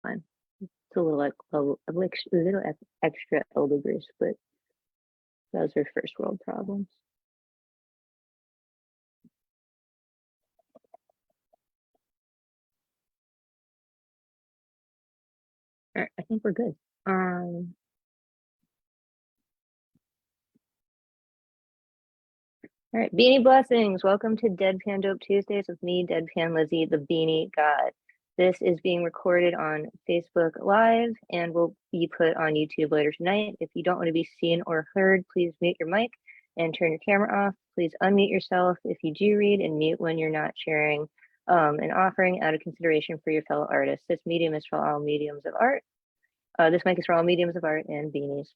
fine. It's a little extra elderberries, but those are first world problems. All right, I think we're good. All right, Beanie blessings. Welcome to Deadpan Dope Tuesdays with me, Deadpan Lizzie, the Beanie God. This is being recorded on Facebook Live and will be put on YouTube later tonight. If you don't want to be seen or heard, please mute your mic and turn your camera off. Please unmute yourself if you do read, and mute when you're not sharing an offering out of consideration for your fellow artists. This medium is for all mediums of art. This mic is for all mediums of art and beanies.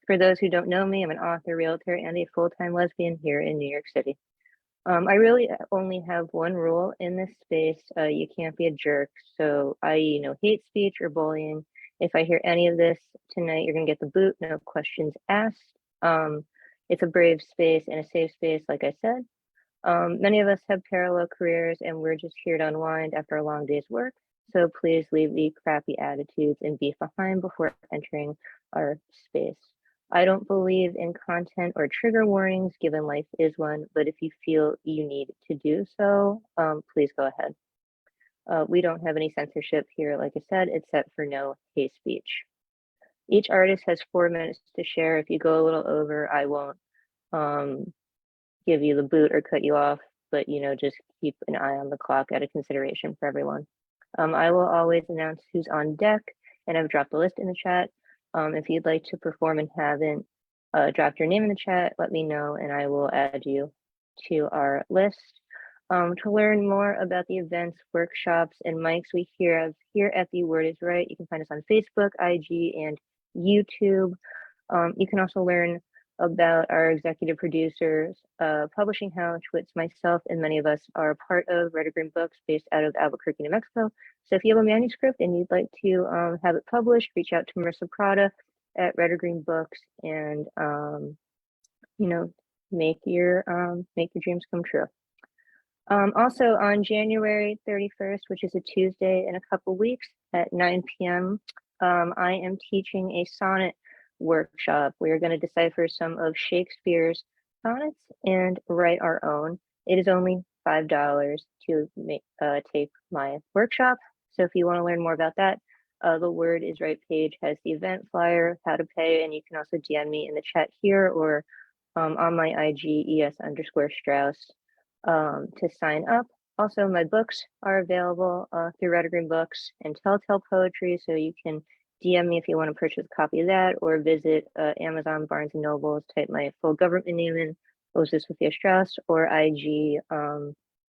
For those who don't know me, I'm an author, realtor, and a full-time lesbian here in New York City. I really only have one rule in this space. You can't be a jerk. So i.e. no hate speech or bullying. If I hear any of this tonight, you're gonna get the boot, no questions asked. It's a brave space and a safe space, like I said. Many of us have parallel careers and we're just here to unwind after a long day's work. So please leave the crappy attitudes and beef behind before entering our space. I don't believe in content or trigger warnings, given life is one, but if you feel you need to do so, please go ahead. We don't have any censorship here, like I said, it's set for no hate speech. Each artist has 4 minutes to share. If you go a little over, I won't give you the boot or cut you off, but just keep an eye on the clock out of consideration for everyone. I will always announce who's on deck, and I've dropped the list in the chat. If you'd like to perform and haven't dropped your name in the chat, let me know and I will add you to our list. To learn more about the events, workshops, and mics we have here at The Word Is Right, you can find us on Facebook, IG, and YouTube. You can also learn about our executive producers, publishing house, which myself and many of us are part of, Red or Green Books, based out of Albuquerque, New Mexico. So if you have a manuscript and you'd like to have it published, reach out to Marissa Prada at Red or Green Books, and make your dreams come true. Also on January 31st, which is a Tuesday in a couple weeks at 9 p.m., I am teaching a sonnet workshop. We are going to decipher some of Shakespeare's sonnets and write our own. It is only $5 to take my workshop. So if you want to learn more about that, the Word Is Right page has the event flyer, how to pay, and you can also DM me in the chat here or on my IG ES_Strauss to sign up. Also, my books are available through Red or Green Books and Telltale Poetry, so you can DM me if you want to purchase a copy of that, or visit Amazon, Barnes & Nobles, type my full government name in, Moses Sophia Strauss, or IG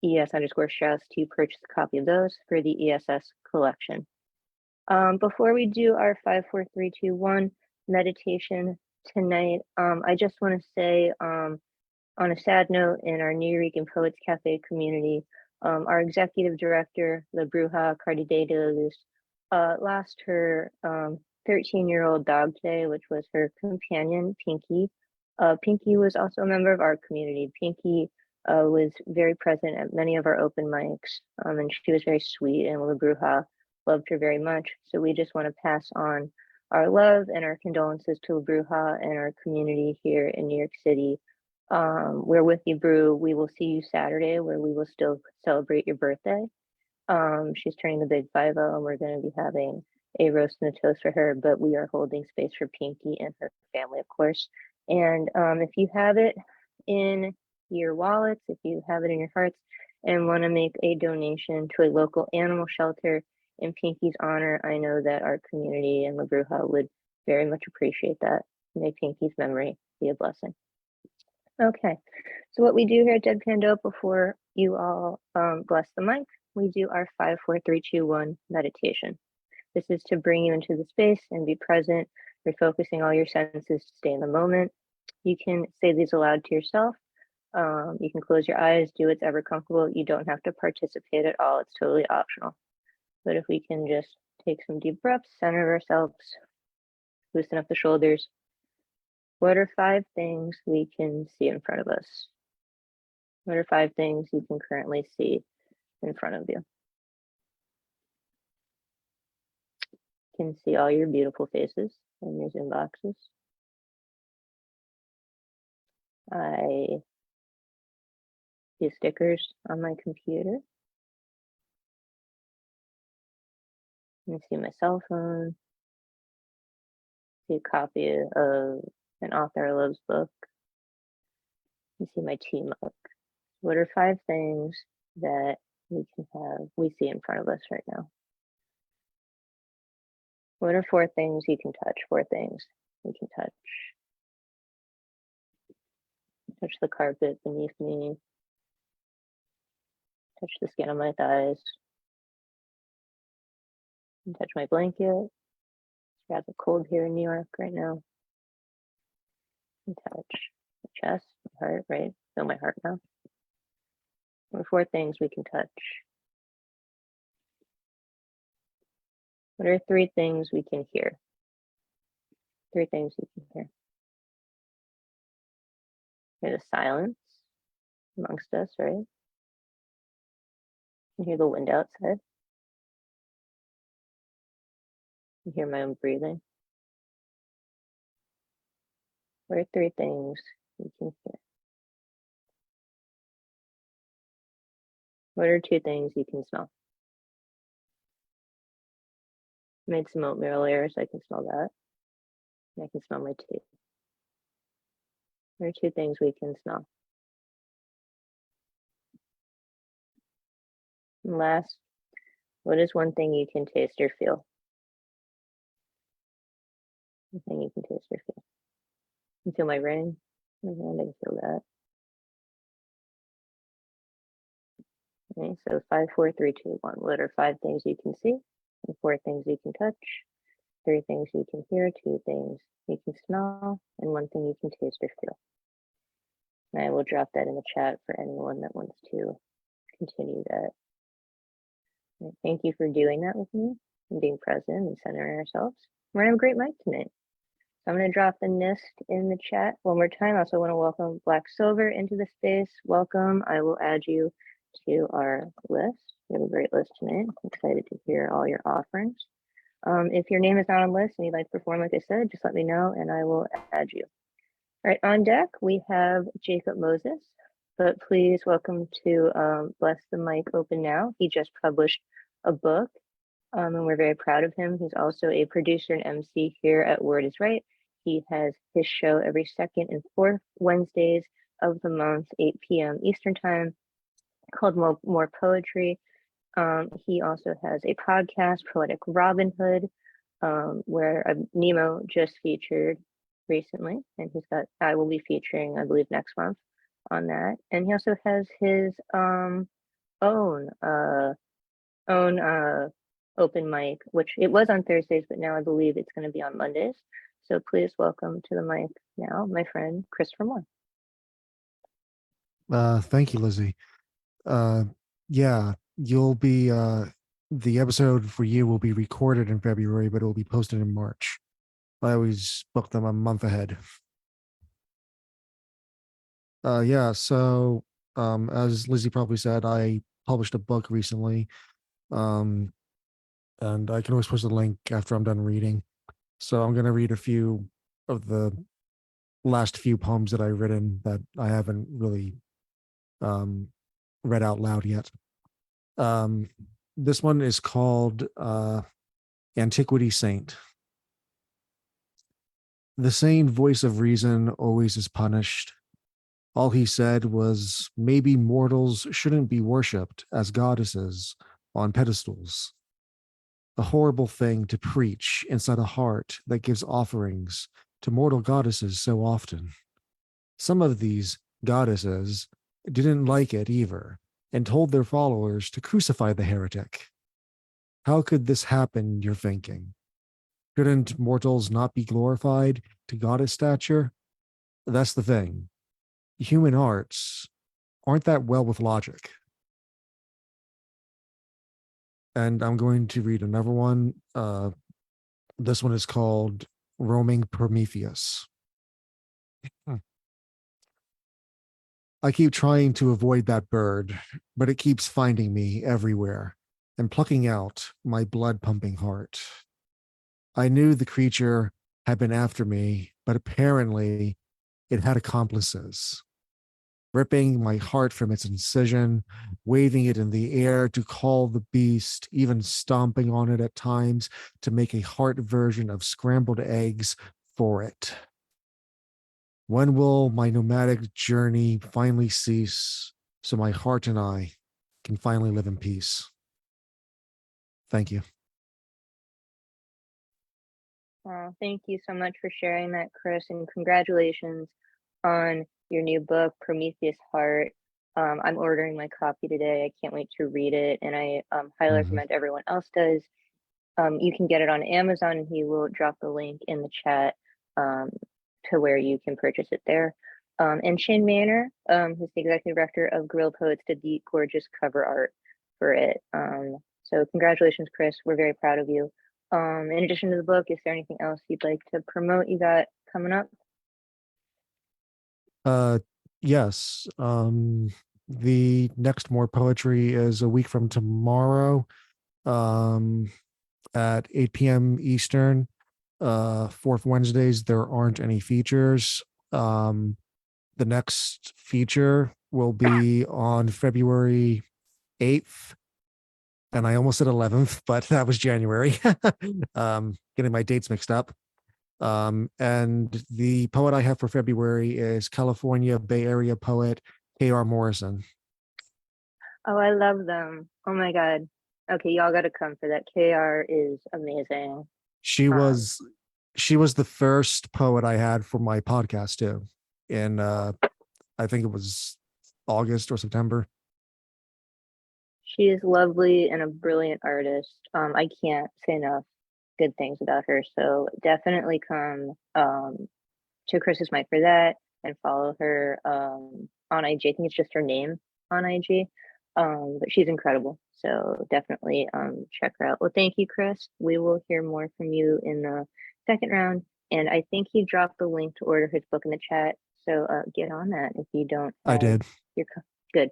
ES_Strauss to purchase a copy of those for the ESS collection. Before we do our 5, 4, 3, 2, 1 meditation tonight, I just want to say, on a sad note, in our New Eurekan Poets Cafe community, our executive director, La Bruja Cardide de la Luz, lost her 13-year-old dog today, which was her companion, Pinky. Pinky was also a member of our community. Pinky was very present at many of our open mics, and she was very sweet, and La Bruja loved her very much. So we just want to pass on our love and our condolences to La Bruja and our community here in New York City. We're with you, Brew. We will see you Saturday, where we will still celebrate your birthday. She's turning the big 50, and we're going to be having a roast and a toast for her, but we are holding space for Pinky and her family, of course. And if you have it in your wallets, if you have it in your hearts, and want to make a donation to a local animal shelter in Pinky's honor, I know that our community and La Bruja would very much appreciate that. May Pinky's memory be a blessing. Okay, so what we do here at Deadpan Dope before you all bless the mic, we do our 5, 4, 3, 2, 1 meditation. This is to bring you into the space and be present, refocusing all your senses to stay in the moment. You can say these aloud to yourself. You can close your eyes, do what's ever comfortable. You don't have to participate at all. It's totally optional. But if we can just take some deep breaths, center ourselves, loosen up the shoulders. What are 5 things we can see in front of us? What are 5 things you can currently see in front of you? can see all your beautiful faces in these inboxes. I see stickers on my computer. I see my cell phone. See a copy of an author I love's book. You see my tea mug. What are 5 things that we see in front of us right now? What are 4 things you can touch? 4 things you can touch. Touch the carpet beneath me. Touch the skin on my thighs. And touch my blanket. It's rather cold here in New York right now. And touch my chest, my heart, right? Feel my heart now. What are 4 things we can touch? What are 3 things we can hear? 3 things you can hear. Hear the silence amongst us, right? You hear the wind outside. You hear my own breathing. What are 3 things you can hear? What are 2 things you can smell? I made some oatmeal earlier, so I can smell that. And I can smell my tea. What are 2 things we can smell? And last, what is 1 thing you can taste or feel? 1 thing you can taste or feel. You can feel my ring. My hand, I can feel that. Okay, so 5, 4, 3, 2, 1. What are 5 things you can see? And 4 things you can touch? 3 things you can hear, 2 things you can smell, and 1 thing you can taste or feel. And I will drop that in the chat for anyone that wants to continue that. And thank you for doing that with me and being present and centering ourselves. We're gonna have a great mic tonight. So I'm gonna drop the NIST in the chat one more time. I also want to welcome Black Silver into the space. Welcome. I will add you to our list. We have a great list tonight. I'm excited to hear all your offerings. If your name is not on the list and you'd like to perform, like I said, just let me know and I will add you. All right, on deck, we have Jacob Moses, but please welcome to Bless the Mic Open Now. He just published a book and we're very proud of him. He's also a producer and MC here at Word is Right. He has his show every 2nd and 4th Wednesdays of the month, 8 p.m. Eastern Time, called More Poetry. He also has a podcast, Poetic Robin Hood, where Nemo just featured recently, and I will be featuring, I believe, next month on that. And he also has his own open mic, which it was on Thursdays, but now I believe it's going to be on Mondays. So please welcome to the mic now, my friend Christopher Moore. Thank you, Lizzie. Yeah, you'll be the episode for you will be recorded in February, but it will be posted in March. I always book them a month ahead. Yeah, so as Lizzie probably said, I published a book recently. And I can always post a link after I'm done reading. So I'm gonna read a few of the last few poems that I've written that I haven't really read out loud yet. This one is called Antiquity Saint. The sane voice of reason always is punished. All he said was maybe mortals shouldn't be worshipped as goddesses on pedestals. A horrible thing to preach inside a heart that gives offerings to mortal goddesses so often. Some of these goddesses didn't like it either and told their followers to crucify the heretic. How could this happen, you're thinking? Couldn't mortals not be glorified to goddess stature? That's the thing. Human hearts aren't that well with logic. And I'm going to read another one. This one is called Roaming Prometheus. I keep trying to avoid that bird, but it keeps finding me everywhere and plucking out my blood pumping heart. I knew the creature had been after me, but apparently it had accomplices, ripping my heart from its incision, waving it in the air to call the beast, even stomping on it at times to make a heart version of scrambled eggs for it. When will my nomadic journey finally cease so my heart and I can finally live in peace? Thank you. Thank you so much for sharing that, Chris, and congratulations on your new book, Prometheus Heart. I'm ordering my copy today. I can't wait to read it, and I highly recommend everyone else does. You can get it on Amazon, and he will drop the link in the chat to where you can purchase it there. And Shane Manor, who's the executive director of Guerrilla Poets, did the gorgeous cover art for it. So congratulations, Chris. We're very proud of you. In addition to the book, is there anything else you'd like to promote you got coming up? Yes. The next More Poetry is a week from tomorrow, at 8 p.m. Eastern. Fourth Wednesdays, there aren't any features. The next feature will be on February 8th. And I almost said 11th, but that was January. Getting my dates mixed up. And the poet I have for February is California Bay Area poet K.R. Morrison. Oh, I love them. Oh my God. Okay, y'all got to come for that. KR is amazing. She was the first poet I had for my podcast too. In I think it was August or September. She is lovely and a brilliant artist. I can't say enough good things about her. So definitely come to Chris's mic for that and follow her on IG. I think it's just her name on IG. But she's incredible. So definitely check her out. Well, thank you, Chris. We will hear more from you in the second round. And I think he dropped the link to order his book in the chat. So get on that if you don't. I did. Good.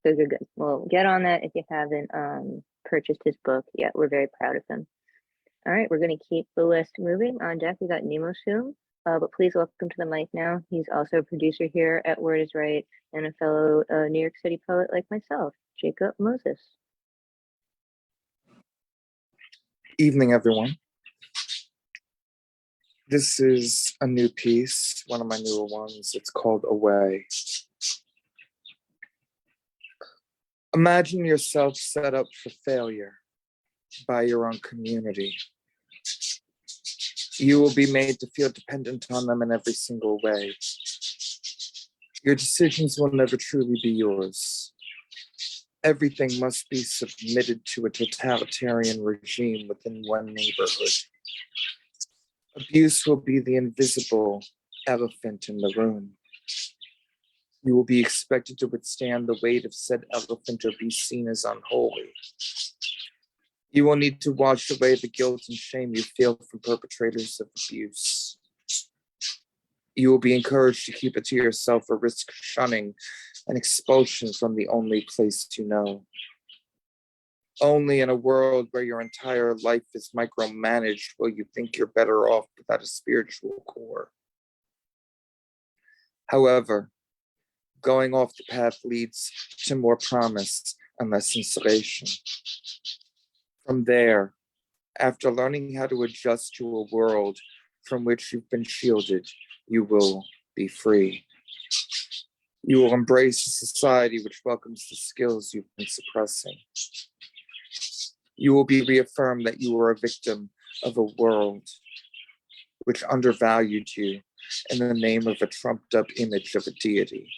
Good. Well, get on that if you haven't purchased his book yet. We're very proud of him. All right, we're going to keep the list moving. On deck, we got Nemo Soom, but please welcome to the mic now. He's also a producer here at Word is Right and a fellow New York City poet like myself, Jacob Moses. Evening, everyone. This is a new piece, one of my newer ones. It's called Away. Imagine yourself set up for failure by your own community. You will be made to feel dependent on them in every single way. Your decisions will never truly be yours. Everything must be submitted to a totalitarian regime within one neighborhood. Abuse will be the invisible elephant in the room. You will be expected to withstand the weight of said elephant or be seen as unholy. You will need to wash away the guilt and shame you feel from perpetrators of abuse. You will be encouraged to keep it to yourself or risk shunning and expulsion from the only place you know. Only in a world where your entire life is micromanaged will you think you're better off without a spiritual core. However, going off the path leads to more promise and less insulation. From there, after learning how to adjust to a world from which you've been shielded, you will be free. You will embrace a society which welcomes the skills you've been suppressing. You will be reaffirmed that you were a victim of a world which undervalued you in the name of a trumped up image of a deity.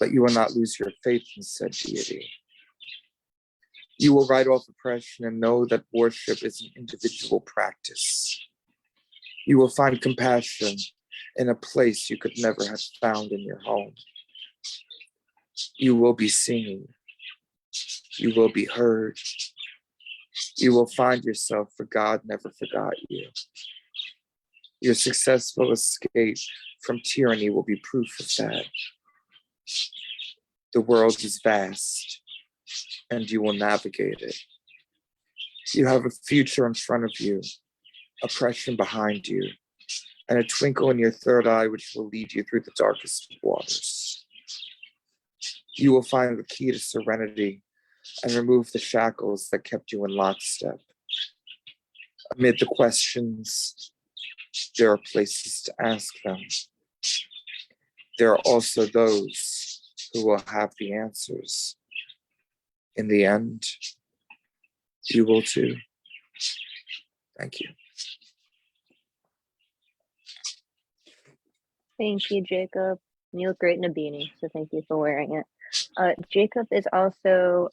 But you will not lose your faith in said deity. You will write off oppression and know that worship is an individual practice. You will find compassion in a place you could never have found in your home. You will be seen. You will be heard. You will find yourself, for God never forgot you. Your successful escape from tyranny will be proof of that. The world is vast, and you will navigate it. You have a future in front of you oppression behind you, and a twinkle in your third eye which will lead you through the darkest of waters. You will find the key to serenity and remove the shackles that kept you in lockstep. Amid the questions, there are places to ask them. There are also those who will have the answers. In the end, you will too. Thank you. Thank you, Jacob. You look great in a beanie, so thank you for wearing it. Jacob is also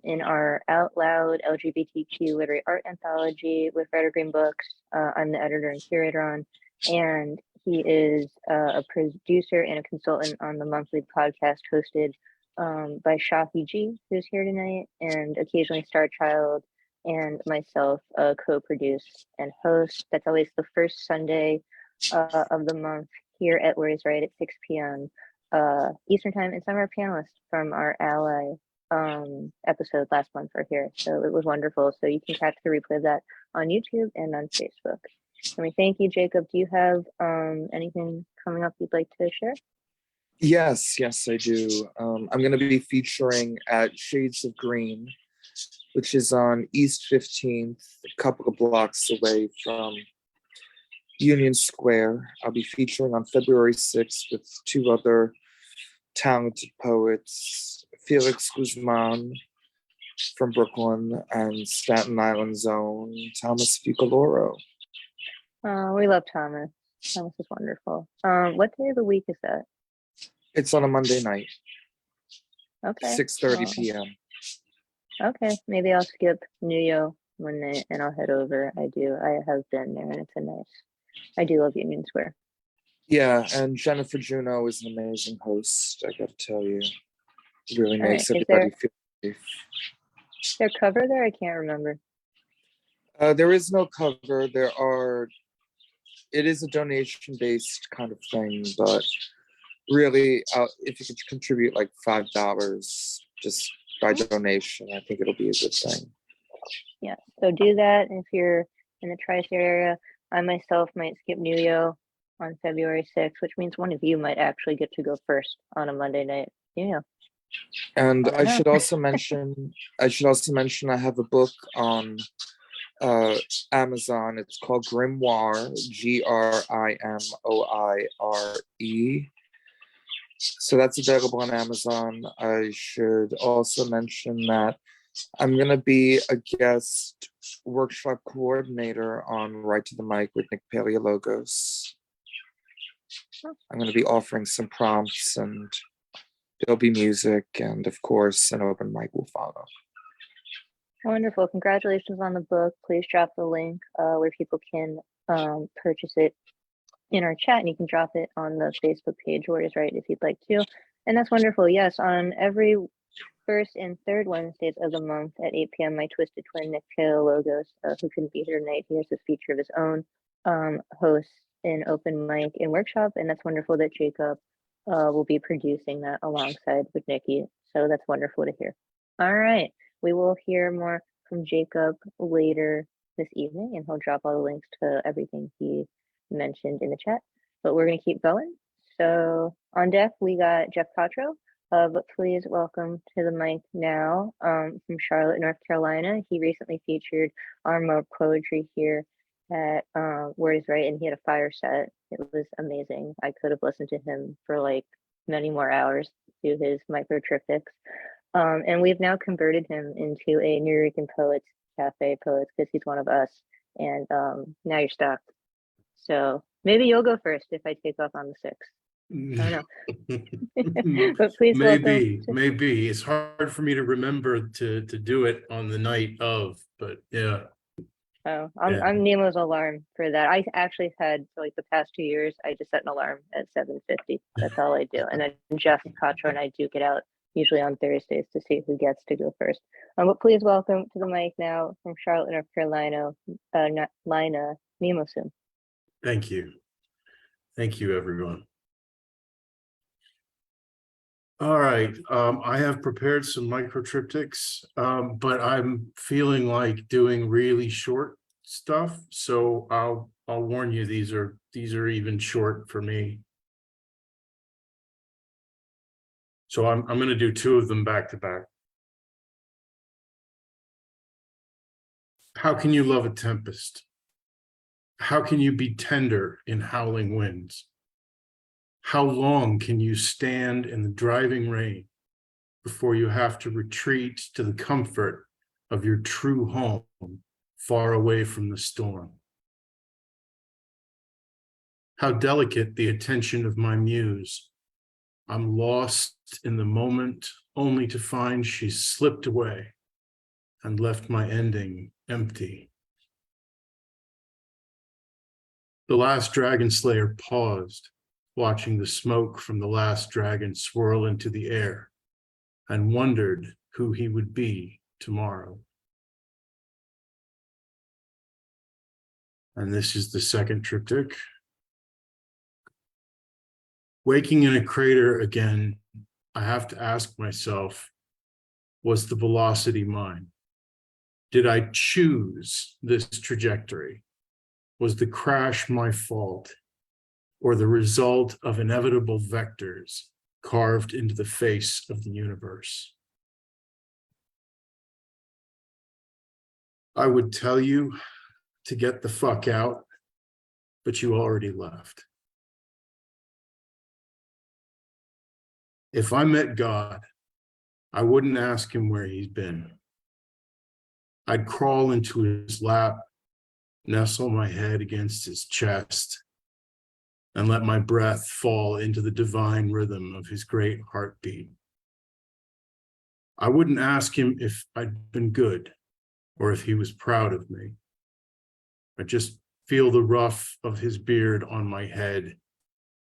in our Out Loud LGBTQ Literary Art Anthology with Red or Green Books. I'm the editor and curator on, and he is a producer and a consultant on the monthly podcast hosted by Shafi G, who's here tonight, and occasionally Star Child and myself co-produce and host. That's always the first Sunday of the month here at Where Is Right at 6 p.m. Eastern Time, and some of our panelists from our Ally episode last month are here. So it was wonderful. So you can catch the replay of that on YouTube and on Facebook. I mean, thank you, Jacob. Do you have anything coming up you'd like to share? Yes, I do. I'm going to be featuring at Shades of Green, which is on East 15th, a couple of blocks away from Union Square. I'll be featuring on February 6th with two other talented poets, Felix Guzman from Brooklyn and Staten Island's own Thomas Fucaloro. We love Thomas. Thomas is wonderful. What day of the week is that? It's on a Monday night, Okay. 6:30 p.m. Okay, maybe I'll skip New York one night and I'll head over. I have been there, and it's a nice. I do love Union Square. Yeah, and Jennifer Juno is an amazing host, I gotta tell you. Really All makes right, everybody feel safe. Is there cover there? I can't remember. There is no cover. It is a donation-based kind of thing, but really, if you could contribute like $5 just by donation, I think it'll be a good thing. Yeah, so do that. If you're in the tri-state area, I myself might skip New York on February 6th, which means one of you might actually get to go first on a Monday night. Yeah. And I I know. should also mention I have a book on Amazon. It's called Grimoire, Grimoire. So that's available on Amazon. I should also mention that I'm going to be a guest workshop coordinator on Right to the Mic with Nick Paleologos. I'm going to be offering some prompts, and there'll be music, and of course, an open mic will follow. Wonderful. Congratulations on the book. Please drop the link where people can purchase it in our chat, and you can drop it on the Facebook page, Where Is Right, if you'd like to. And that's wonderful. Yes, on every first and third Wednesdays of the month at 8 p.m., my twisted twin, Nick Paleologos, who couldn't be here tonight, he has a feature of his own, hosts an open mic and workshop, and that's wonderful that Jacob will be producing that alongside with Nikki. So that's wonderful to hear. All right, we will hear more from Jacob later this evening, and he'll drop all the links to everything he mentioned in the chat. But we're going to keep going. So on deck, we got Jeff Cottrell. But please welcome to the mic now from Charlotte, North Carolina. He recently featured our poetry here at Word is Right, and he had a fire set. It was amazing. I could have listened to him for like many more hours to his micro triptychs. And we've now converted him into a New York Poets Cafe poets because he's one of us. And now you're stuck. So maybe you'll go first if I take off on the 6th. I don't know. But please maybe it's hard for me to remember to do it on the night of, but yeah. Oh, I'm Nemo's alarm for that. I actually had for like the past 2 years, I just set an alarm at 7:50. That's all I do. And then Jeff Cottrell and I duke it out usually on Thursdays to see who gets to go first. But please welcome to the mic now from Charlotte, North Carolina, Lina Nemoson. Thank you. Thank you, everyone. All right, I have prepared some micro triptychs, but I'm feeling like doing really short stuff, so I'll warn you, these are even short for me. So I'm going to do two of them back to back. How can you love a tempest? How can you be tender in howling winds? How long can you stand in the driving rain before you have to retreat to the comfort of your true home, far away from the storm? How delicate the attention of my muse. I'm lost in the moment only to find she's slipped away and left my ending empty. The last dragon slayer paused, watching the smoke from the last dragon swirl into the air, and wondered who he would be tomorrow. And this is the second triptych. Waking in a crater again, I have to ask myself, was the velocity mine? Did I choose this trajectory? Was the crash my fault, or the result of inevitable vectors carved into the face of the universe? I would tell you to get the fuck out, but you already left. If I met God, I wouldn't ask him where he's been. I'd crawl into his lap, nestle my head against his chest, and let my breath fall into the divine rhythm of his great heartbeat. I wouldn't ask him if I'd been good or if he was proud of me. I'd just feel the ruff of his beard on my head,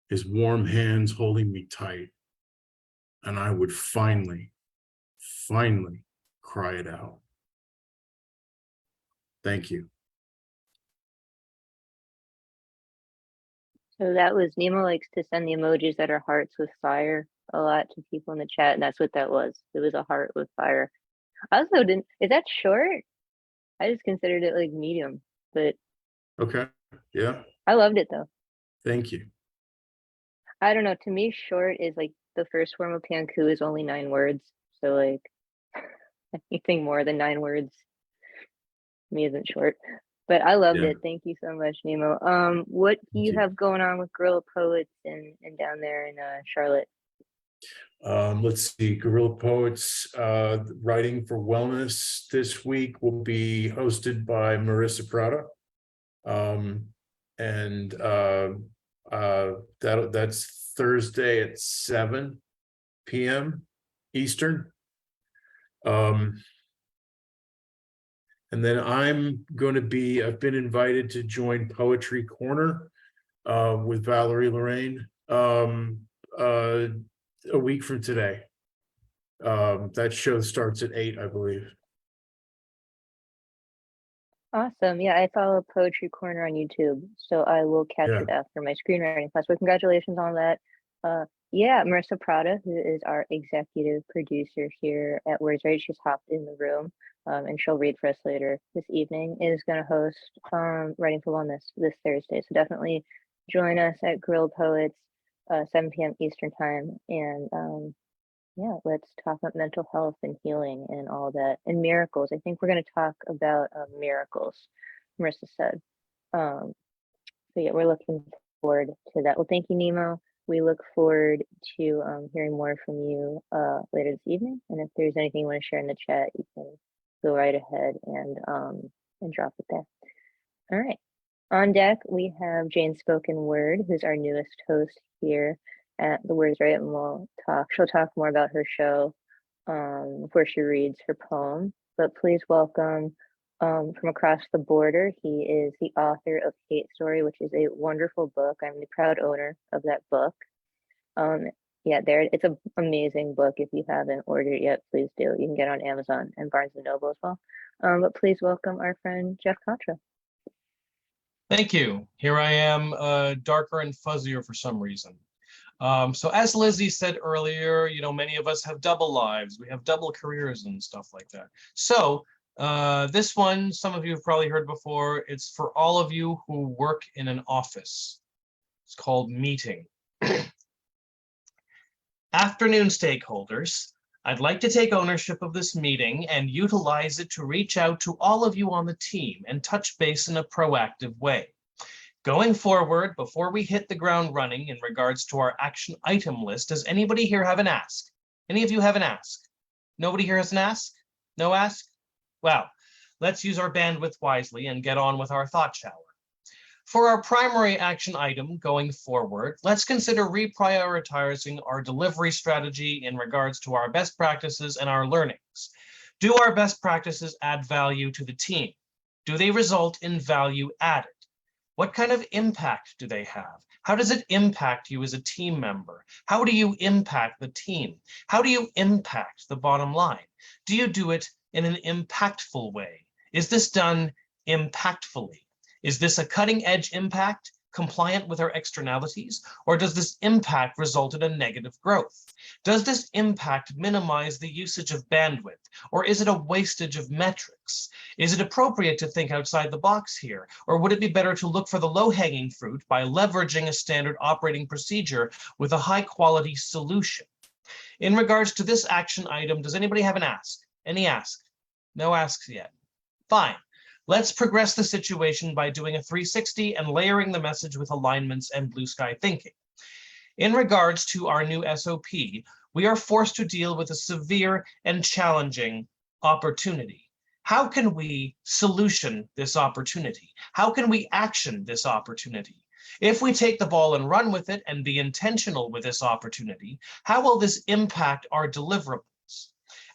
his warm hands holding me tight, and I would finally cry it out. Thank you. So that was Nemo likes to send the emojis that are hearts with fire a lot to people in the chat, and that's what that was. It was a heart with fire. I also didn't. Is that short? I just considered it like medium, but Okay. Yeah. I loved it though. Thank you. I don't know. To me, short is like the first form of Panku is only 9 words. So like anything more than 9 words to me isn't short. But I loved Yeah. it. Thank you so much, Nemo. What do you you. have going on with Guerrilla Poets and down there in Charlotte? Let's see, Guerrilla Poets Writing for Wellness this week will be hosted by Marissa Prada. That's Thursday at 7 p.m. Eastern. And then I've been invited to join Poetry Corner with Valerie Lorraine a week from today. That show starts at 8, I believe. Awesome. Yeah, I follow Poetry Corner on YouTube, so I will catch Yeah. it after my screenwriting class. But congratulations on that. Yeah, Marissa Prada, who is our executive producer here at Words Right, she's hopped in the room, and she'll read for us later this evening, is going to host Writing for Wellness this Thursday. So definitely join us at Grill Poets, 7 p.m. Eastern time. And yeah, let's talk about mental health and healing and all that, and miracles. I think we're going to talk about miracles, Marissa said. So yeah, we're looking forward to that. Well, thank you, Nemo. We look forward to hearing more from you later this evening. And if there's anything you want to share in the chat, you can go right ahead and drop it there. All right. On deck, we have Jane Spoken Word, who's our newest host here at the Words Right, and she'll talk more about her show before she reads her poem. But please welcome from across the border, he is the author of Hate Story, which is a wonderful book. I'm the proud owner of that book. Yeah, it's an amazing book. If you haven't ordered it yet, please do. You can get it on Amazon and Barnes & Noble as well. But please welcome our friend Jeff Contra. Thank you. Here I am, darker and fuzzier for some reason. So as Lizzie said earlier, many of us have double lives. We have double careers and stuff like that. So This one, some of you have probably heard before. It's for all of you who work in an office. It's called meeting. Afternoon, stakeholders. I'd like to take ownership of this meeting and utilize it to reach out to all of you on the team and touch base in a proactive way. Going forward, before we hit the ground running in regards to our action item list, does anybody here have an ask? Any of you have an ask? Nobody here has an ask? No ask? Well, let's use our bandwidth wisely and get on with our thought shower. For our primary action item going forward, let's consider reprioritizing our delivery strategy in regards to our best practices and our learnings. Do our best practices add value to the team? Do they result in value added? What kind of impact do they have? How does it impact you as a team member? How do you impact the team? How do you impact the bottom line? Do you do it in an impactful way? Is this done impactfully? Is this a cutting edge impact compliant with our externalities, or does this impact result in a negative growth? Does this impact minimize the usage of bandwidth, or is it a wastage of metrics? Is it appropriate to think outside the box here, or would it be better to look for the low-hanging fruit by leveraging a standard operating procedure with a high-quality solution? In regards to this action item, does anybody have an ask? Any ask? No asks yet. Fine. Let's progress the situation by doing a 360 and layering the message with alignments and blue sky thinking. In regards to our new SOP, we are forced to deal with a severe and challenging opportunity. How can we solution this opportunity? How can we action this opportunity? If we take the ball and run with it and be intentional with this opportunity, how will this impact our deliverables?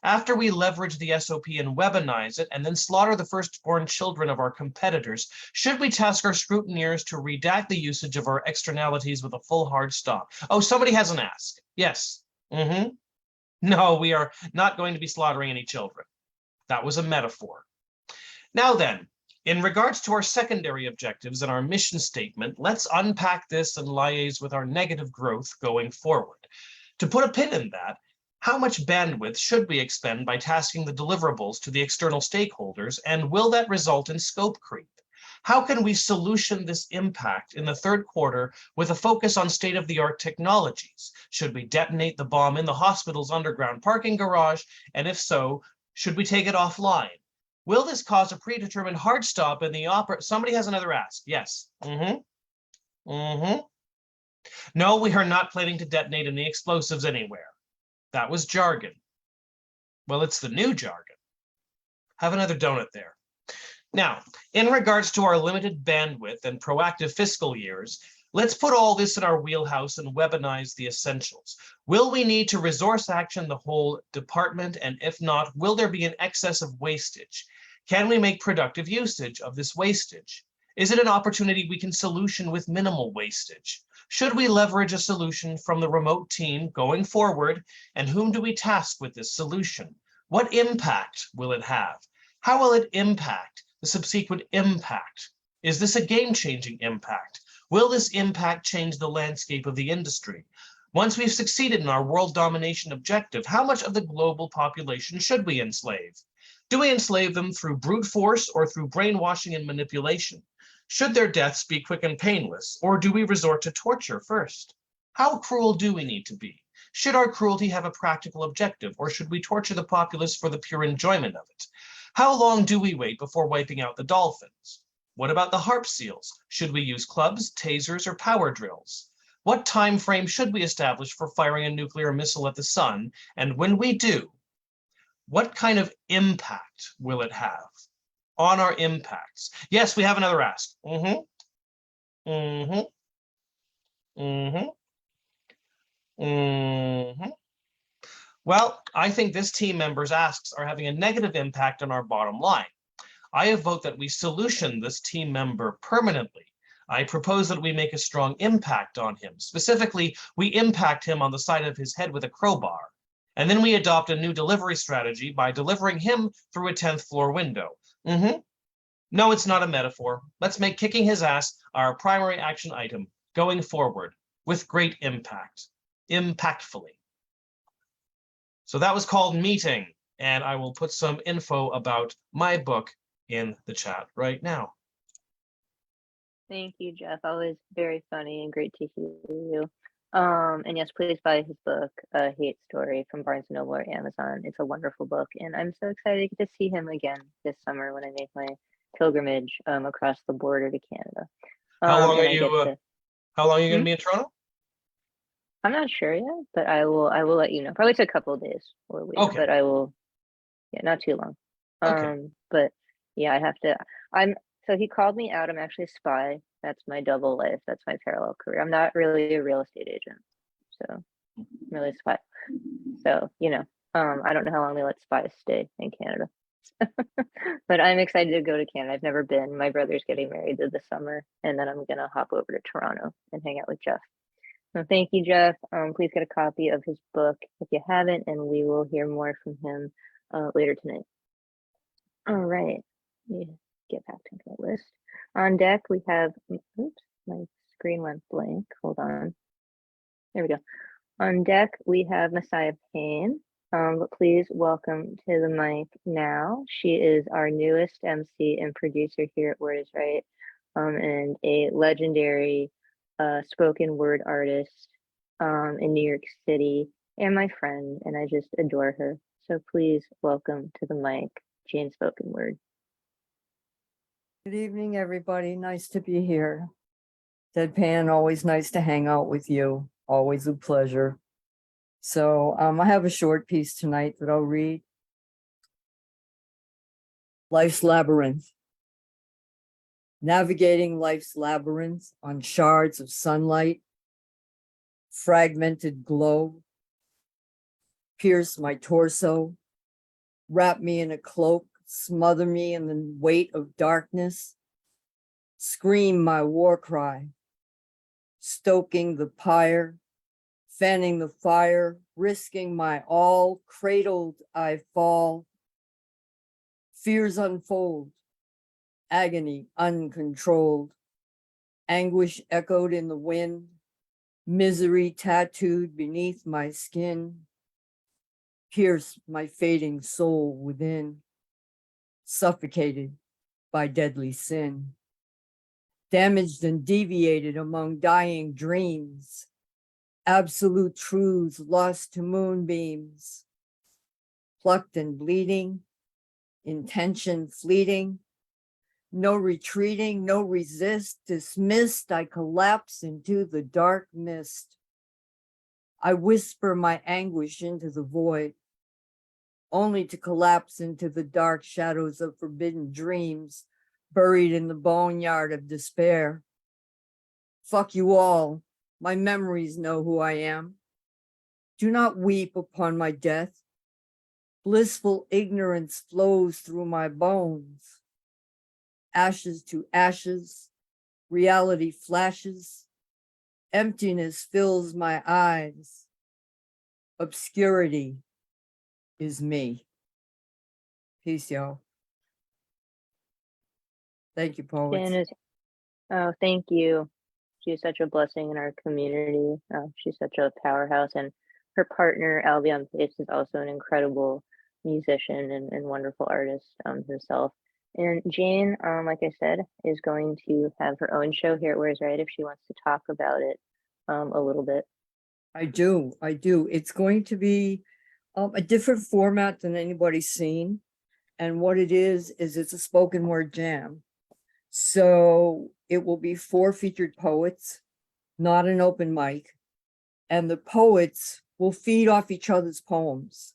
After we leverage the SOP and weaponize it and then slaughter the firstborn children of our competitors, should we task our scrutineers to redact the usage of our externalities with a full hard stop? Oh, somebody has an ask. Yes. No, we are not going to be slaughtering any children. That was a metaphor. Now then, in regards to our secondary objectives and our mission statement, let's unpack this and liaise with our negative growth going forward. To put a pin in that, how much bandwidth should we expend by tasking the deliverables to the external stakeholders, and will that result in scope creep? How can we solution this impact in the third quarter with a focus on state-of-the-art technologies? Should we detonate the bomb in the hospital's underground parking garage? And if so, should we take it offline? Will this cause a predetermined hard stop in the opera? Somebody has another ask. Yes. No, we are not planning to detonate any explosives anywhere. That was jargon. Well, it's the new jargon. Have another donut there. Now, in regards to our limited bandwidth and proactive fiscal years, let's put all this in our wheelhouse and weaponize the essentials. Will we need to resource action the whole department? And if not, will there be an excess of wastage? Can we make productive usage of this wastage? Is it an opportunity we can solution with minimal wastage? Should we leverage a solution from the remote team going forward? And whom do we task with this solution? What impact will it have? How will it impact the subsequent impact? Is this a game-changing impact? Will this impact change the landscape of the industry? Once we've succeeded in our world domination objective, how much of the global population should we enslave? Do we enslave them through brute force or through brainwashing and manipulation? Should their deaths be quick and painless, or do we resort to torture first? How cruel do we need to be? Should our cruelty have a practical objective, or should we torture the populace for the pure enjoyment of it? How long do we wait before wiping out the dolphins? What about the harp seals? Should we use clubs, tasers, or power drills? What time frame should we establish for firing a nuclear missile at the sun? And when we do, what kind of impact will it have on our impacts? Yes, we have another ask. Well, I think this team member's asks are having a negative impact on our bottom line. I vote that we solution this team member permanently. I propose that we make a strong impact on him. Specifically, we impact him on the side of his head with a crowbar. And then we adopt a new delivery strategy by delivering him through a 10th floor window. No, it's not a metaphor. Let's make kicking his ass our primary action item going forward with great impact, impactfully. So that was called meeting. and I will put some info about my book in the chat right now. Thank you, Jeff. Always very funny and great to hear you. And yes, please buy his book, Hate Story, from Barnes & Noble or Amazon. It's a wonderful book, and I'm so excited to see him again this summer when I make my pilgrimage across the border to Canada. How long are and I you? get to- How long are you going to be in Toronto? I'm not sure yet, but I will let you know. Probably take a couple of days or a week, Okay. but I will. Yeah, not too long. Okay. But yeah, I have to. So he called me out. I'm actually a spy. That's my double life. That's my parallel career. I'm not really a real estate agent, so I'm really a spy. So I don't know how long they let spies stay in Canada, but I'm excited to go to Canada. I've never been. My brother's getting married this summer, and then I'm gonna hop over to Toronto and hang out with Jeff. So thank you, Jeff. Please get a copy of his book if you haven't, and we will hear more from him later tonight. All right, let me get back to the list. On deck, we have, oops, my screen went blank. Hold on. There we go. On deck, we have Messiah Payne. But please welcome to the mic now. She is our newest MC and producer here at Word is Right, and a legendary spoken word artist in New York City, and my friend, and I just adore her. So please welcome to the mic, Jane Spoken Word. Good evening, everybody. Nice to be here. Deadpan, always nice to hang out with you. Always a pleasure. So I have a short piece tonight that I'll read. Life's Labyrinth. Navigating life's labyrinth on shards of sunlight, fragmented glow, pierce my torso, wrap me in a cloak, smother me in the weight of darkness, scream my war cry, stoking the pyre, fanning the fire, risking my all, cradled I fall. Fears unfold, agony uncontrolled, anguish echoed in the wind, misery tattooed beneath my skin, pierce my fading soul within, suffocated by deadly sin, damaged and deviated among dying dreams, absolute truths lost to moonbeams, plucked and bleeding, intention fleeting, no retreating, no resist, dismissed, I collapse into the dark mist. I whisper my anguish into the void, only to collapse into the dark shadows of forbidden dreams, buried in the boneyard of despair. Fuck you all, my memories know who I am. Do not weep upon my death. Blissful ignorance flows through my bones. Ashes to ashes, reality flashes, emptiness fills my eyes. Obscurity is me. Peace, y'all. Thank you, poets. Jan is, oh, thank you. She's such a blessing in our community. She's such a powerhouse, and her partner, Albion Pace, is also an incredible musician and wonderful artist himself. And Jane, like I said, is going to have her own show here at Where's Right if she wants to talk about it a little bit. I do. It's going to be a different format than anybody's seen. And what it is it's a spoken word jam. So it will be 4 featured poets, not an open mic. And the poets will feed off each other's poems.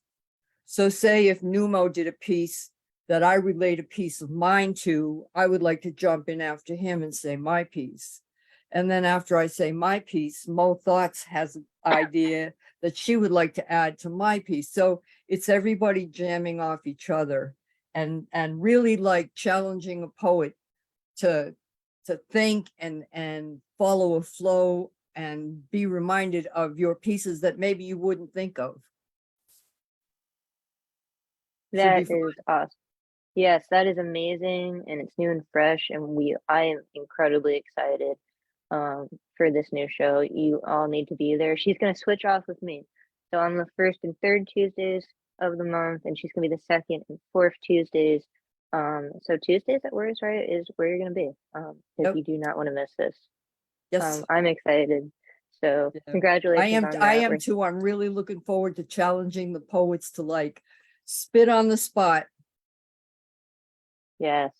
So say if Numo did a piece that I relate a piece of mine to, I would like to jump in after him and say my piece. And then after I say my piece, Mo Thoughts has an idea that she would like to add to my piece. So it's everybody jamming off each other and really like challenging a poet to think and follow a flow and be reminded of your pieces that maybe you wouldn't think of. That is awesome. Yes, that is amazing, and it's new and fresh, and I am incredibly excited for this new show. You all need to be there. She's going to switch off with me. So on the 1st and 3rd Tuesdays, of the month, and she's gonna be the second and fourth Tuesdays. So Tuesdays at Words Right is where you're gonna be. If Yep. you do not want to miss this. Yes, I'm excited. So Yeah. congratulations on I that. am We're- too. I'm really looking forward to challenging the poets to like spit on the spot. Yes.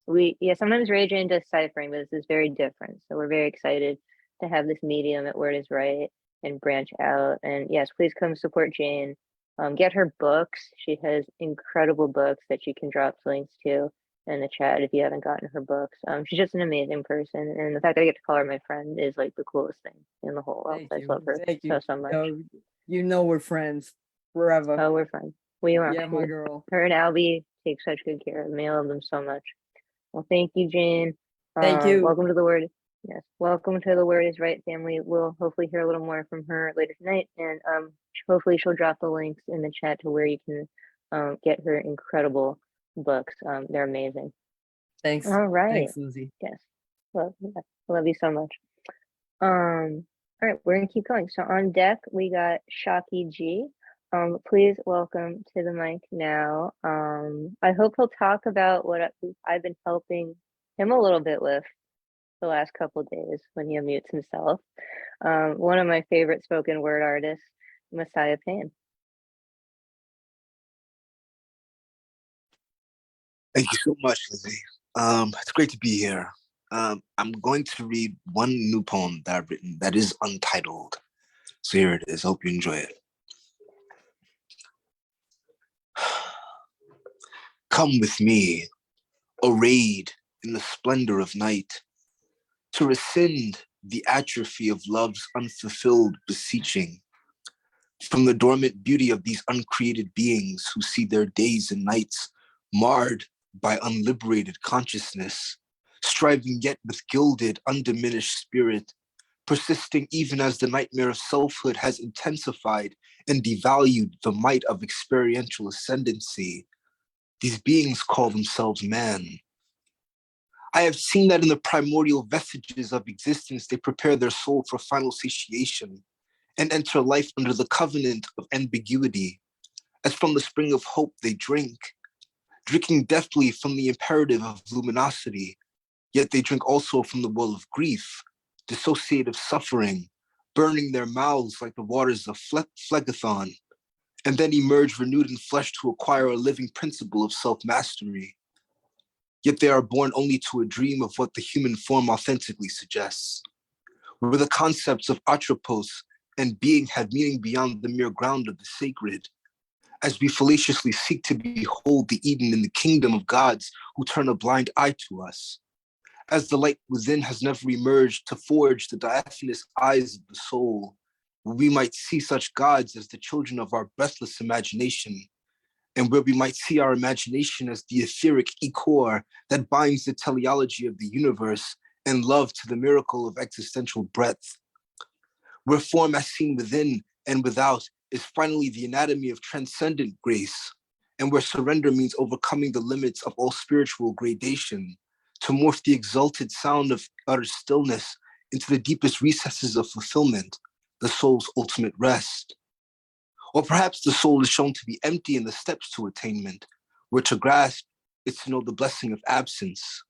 Sometimes Ray Jane does ciphering, but this is very different. So we're very excited to have this medium at Word is Right and branch out. And yes, please come support Jane. Get her books. She has incredible books that she can drop links to in the chat if you haven't gotten her books. She's just an amazing person. And the fact that I get to call her my friend is like the coolest thing in the whole world. Thank I you. love her Thank you. so much. You know we're friends forever. Oh, we're friends. We are. Yeah, my girl. Her and Albie take such good care of me. I love them so much. Well, thank you, Jane. Thank you. Welcome to the Word. Yes, welcome to the Word is Right family. We'll hopefully hear a little more from her later tonight, and hopefully she'll drop the links in the chat to where you can get her incredible books. They're amazing. Thanks. All right. Thanks, Lizzie. Yes. Love you so much. All right, we're gonna keep going. So on deck, we got Shocky G. Please welcome to the mic now. I hope he'll talk about what I've been helping him a little bit with the last couple days when he unmutes himself. One of my favorite spoken word artists, Messiah Payne. Thank you so much, Lizzie. It's great to be here. I'm going to read one new poem that I've written that is untitled. So here it is. Hope you enjoy it. Come with me, arrayed in the splendor of night, to rescind the atrophy of love's unfulfilled beseeching. From the dormant beauty of these uncreated beings who see their days and nights marred by unliberated consciousness, striving yet with gilded, undiminished spirit, persisting even as the nightmare of selfhood has intensified and devalued the might of experiential ascendancy. These beings call themselves man. I have seen that in the primordial vestiges of existence, they prepare their soul for final satiation and enter life under the covenant of ambiguity. As from the spring of hope they drink, drinking deftly from the imperative of luminosity, yet they drink also from the well of grief, dissociative suffering, burning their mouths like the waters of Phlegethon, and then emerge renewed in flesh to acquire a living principle of self-mastery. Yet they are born only to a dream of what the human form authentically suggests, where the concepts of atropos and being have meaning beyond the mere ground of the sacred, as we fallaciously seek to behold the Eden in the kingdom of gods who turn a blind eye to us, as the light within has never emerged to forge the diaphanous eyes of the soul, where we might see such gods as the children of our breathless imagination, and where we might see our imagination as the etheric ichor that binds the teleology of the universe and love to the miracle of existential breadth, where form as seen within and without is finally the anatomy of transcendent grace, and where surrender means overcoming the limits of all spiritual gradation, to morph the exalted sound of utter stillness into the deepest recesses of fulfillment, the soul's ultimate rest. Or perhaps the soul is shown to be empty in the steps to attainment, where to grasp is to know the blessing of absence.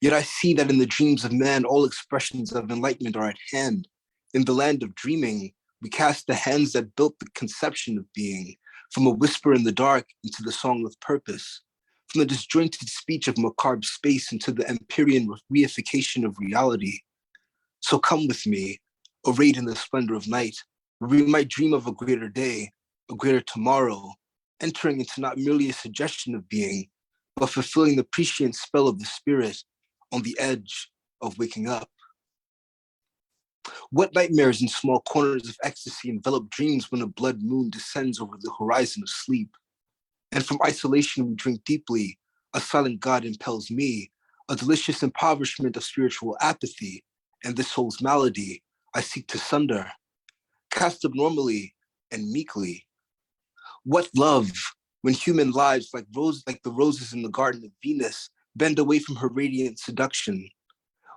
Yet I see that in the dreams of man, all expressions of enlightenment are at hand. In the land of dreaming, we cast the hands that built the conception of being, from a whisper in the dark into the song of purpose, from the disjointed speech of macabre space into the Empyrean reification of reality. So come with me, arrayed in the splendor of night, where we might dream of a greater day, a greater tomorrow, entering into not merely a suggestion of being, but fulfilling the prescient spell of the spirit on the edge of waking up. What nightmares in small corners of ecstasy envelop dreams when a blood moon descends over the horizon of sleep? And from isolation we drink deeply, a silent God impels me, a delicious impoverishment of spiritual apathy, and this soul's malady I seek to sunder, cast abnormally and meekly. What love, when human lives like the roses in the garden of Venus bend away from her radiant seduction?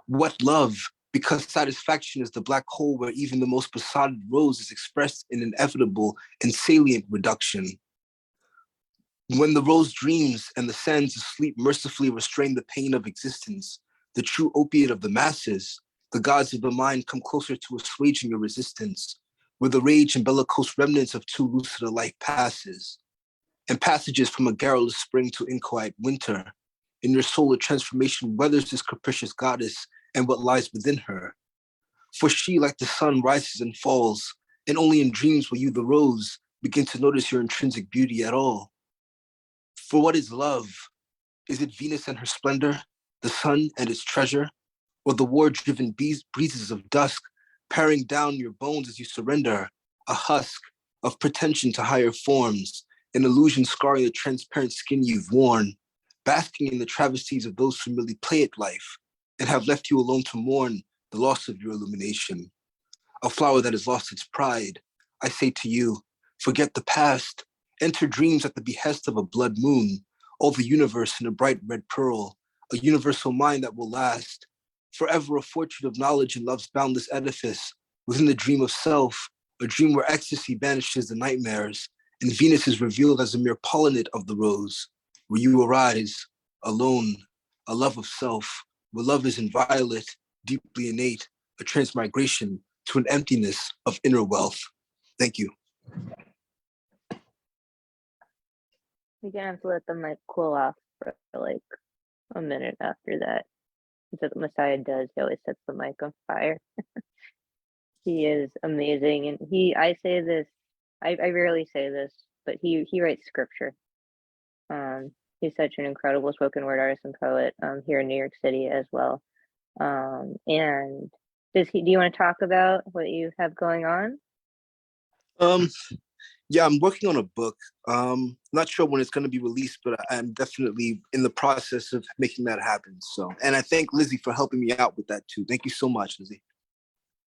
What love, because satisfaction is the black hole where even the most besotted rose is expressed in inevitable and salient reduction. When the rose dreams and the sands of sleep mercifully restrain the pain of existence, the true opiate of the masses, the gods of the mind come closer to assuaging your resistance, where the rage and bellicose remnants of too lucid a life passes, and passages from a garrulous spring to inquiet winter. In your soul, a transformation weathers this capricious goddess and what lies within her. For she, like the sun, rises and falls, and only in dreams will you, the rose, begin to notice your intrinsic beauty at all. For what is love? Is it Venus and her splendor, the sun and its treasure, or the war-driven breezes of dusk paring down your bones as you surrender, a husk of pretension to higher forms, an illusion scarring the transparent skin you've worn, basking in the travesties of those who merely play at life and have left you alone to mourn the loss of your illumination. A flower that has lost its pride, I say to you, forget the past, enter dreams at the behest of a blood moon, all the universe in a bright red pearl, a universal mind that will last, forever a fortune of knowledge in love's boundless edifice, within the dream of self, a dream where ecstasy banishes the nightmares, and Venus is revealed as a mere pollinate of the rose, where you arise, alone, a love of self, where love is inviolate, deeply innate, a transmigration to an emptiness of inner wealth. Thank you. We're gonna have to let the mic cool off for like a minute after that. That's what Messiah does. He always sets the mic on fire. He is amazing, and I say this, I rarely say this, but he writes scripture. He's such an incredible spoken word artist and poet here in New York City as well. And do you want to talk about what you have going on? Yeah, I'm working on a book. Not sure when it's going to be released, but I'm definitely in the process of making that happen. So, and I thank Lizzie for helping me out with that too. Thank you so much, Lizzie.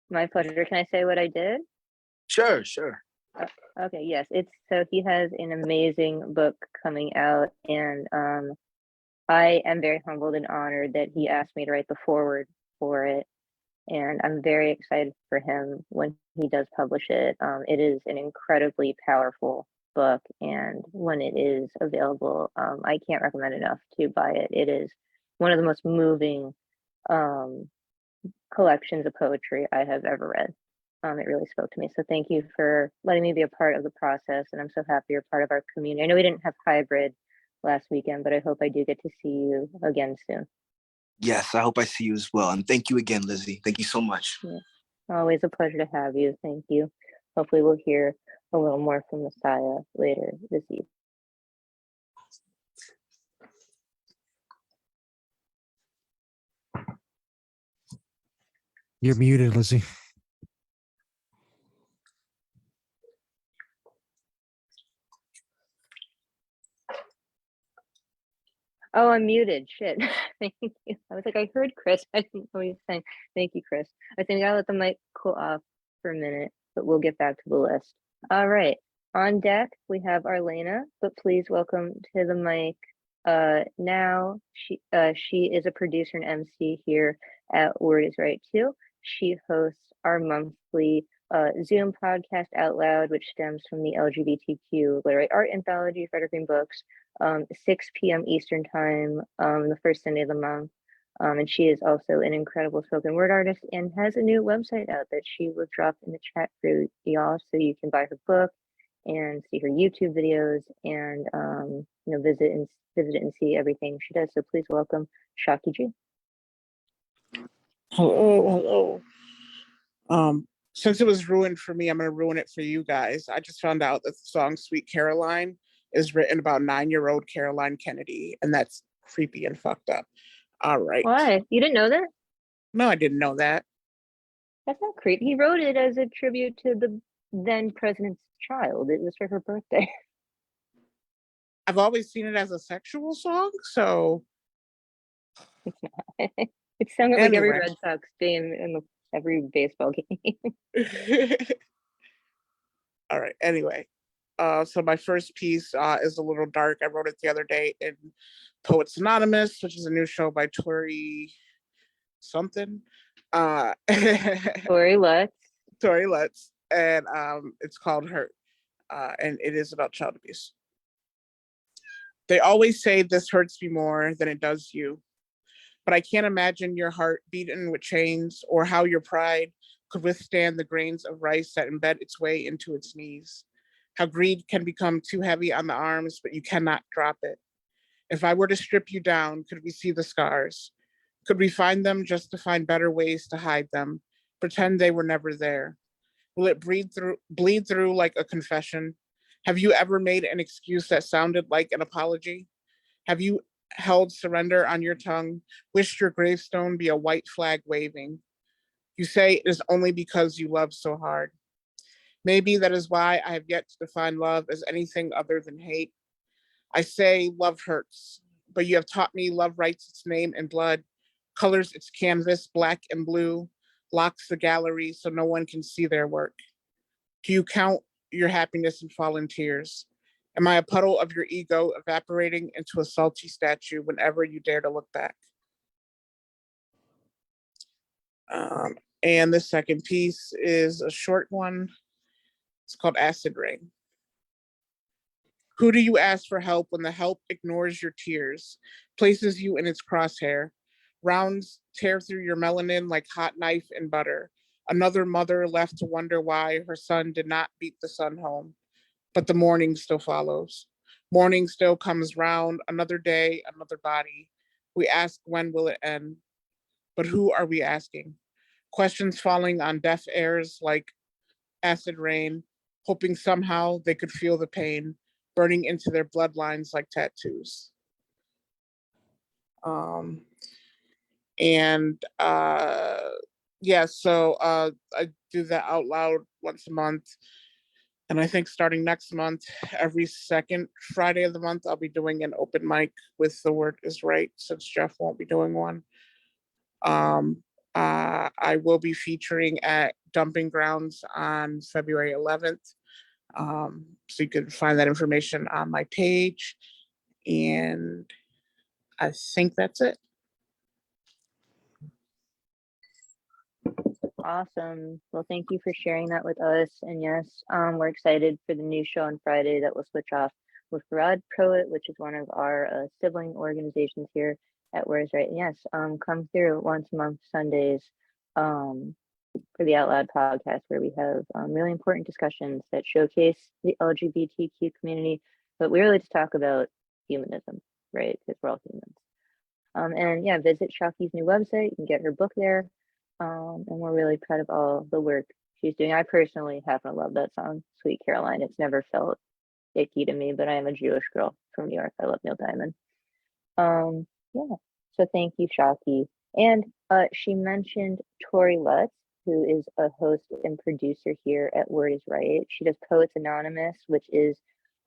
My pleasure. Can I say what I did? Sure, sure. Okay, yes. So he has an amazing book coming out, and I am very humbled and honored that he asked me to write the foreword for it. And I'm very excited for him when he does publish it. It is an incredibly powerful book, and when it is available, I can't recommend enough to buy it. It is one of the most moving collections of poetry I have ever read. It really spoke to me. So thank you for letting me be a part of the process, and I'm so happy you're part of our community. I know we didn't have hybrid last weekend, but I hope I do get to see you again soon. Yes, I hope I see you as well. And thank you again, Lizzie. Thank you so much. Yeah. Always a pleasure to have you. Thank you. Hopefully we'll hear a little more from Messiah later this evening. You're muted, Lizzie. Oh, I'm muted. Shit. Thank you. I was like, I heard Chris. I didn't know what he was saying. Thank you, Chris. I think I gotta let the mic cool off for a minute, but we'll get back to the list. All right. On deck, we have Arlena, but please welcome to the mic. Now she is a producer and MC here at Word is Right Too. She hosts our monthly Zoom podcast Out Loud, which stems from the LGBTQ literary art anthology, Frederick Green Books, 6 p.m. Eastern time, the first Sunday of the month. And she is also an incredible spoken word artist and has a new website out that she will drop in the chat for y'all, so you can buy her book and see her YouTube videos and visit it and see everything she does. So please welcome Shaki G. Hello. Since it was ruined for me, I'm gonna ruin it for you guys. I just found out that the song Sweet Caroline is written about 9-year-old Caroline Kennedy, and that's creepy and fucked up. All right. Why? You didn't know that? No, I didn't know that. That's not creepy. He wrote it as a tribute to the then president's child. It was for her birthday. I've always seen it as a sexual song, so It's not. It's sung at like every Anyway. Red Sox game and every baseball game. all right. Anyway, so my first piece is a little dark. I wrote it the other day in Poets Anonymous, which is a new show by Tori something. Uh, Tori Lutz. Tori Lutz, and it's called Hurt, and it is about child abuse. They always say this hurts me more than it does you, but I can't imagine your heart beaten with chains or how your pride could withstand the grains of rice that embed its way into its knees. How greed can become too heavy on the arms, but you cannot drop it. If I were to strip you down, could we see the scars? Could we find them just to find better ways to hide them? Pretend they were never there? Will it bleed through like a confession? Have you ever made an excuse that sounded like an apology? Have you held surrender on your tongue, wished your gravestone be a white flag waving? You say it is only because you love so hard. Maybe that is why I have yet to define love as anything other than hate. I say love hurts, but you have taught me love writes its name in blood, colors its canvas black and blue, locks the gallery so no one can see their work. Do you count your happiness in fallen tears? Am I a puddle of your ego evaporating into a salty statue whenever you dare to look back? And the second piece is a short one. It's called Acid Rain. Who do you ask for help when the help ignores your tears, places you in its crosshair? Rounds tear through your melanin like hot knife and butter. Another mother left to wonder why her son did not beat the sun home. But the morning still follows. Morning still comes round, another day, another body. We ask, when will it end? But who are we asking? Questions falling on deaf ears like acid rain, hoping somehow they could feel the pain burning into their bloodlines like tattoos. So I do that out loud once a month. And I think starting next month, every second Friday of the month, I'll be doing an open mic with The Word Is Right, since Jeff won't be doing one. I will be featuring at Dumping Grounds on February 11th. So you can find that information on my page. And I think that's it. Awesome. Well, thank you for sharing that with us. And yes, we're excited for the new show on Friday that will switch off with Rod Proet, which is one of our sibling organizations here at Where's Right. And yes, come through once a month Sundays for the Out Loud podcast, where we have really important discussions that showcase the LGBTQ community, but we really just talk about humanism, right? Because we're all humans. And yeah, visit Shocky's new website. You can get her book there. And we're really proud of all the work she's doing. I personally happen to love that song, Sweet Caroline. It's never felt icky to me, but I am a Jewish girl from New York. I love Neil Diamond. Yeah, so thank you, Shocky. And she mentioned Tori Lutz, who is a host and producer here at Word Is Right. She does Poets Anonymous, which is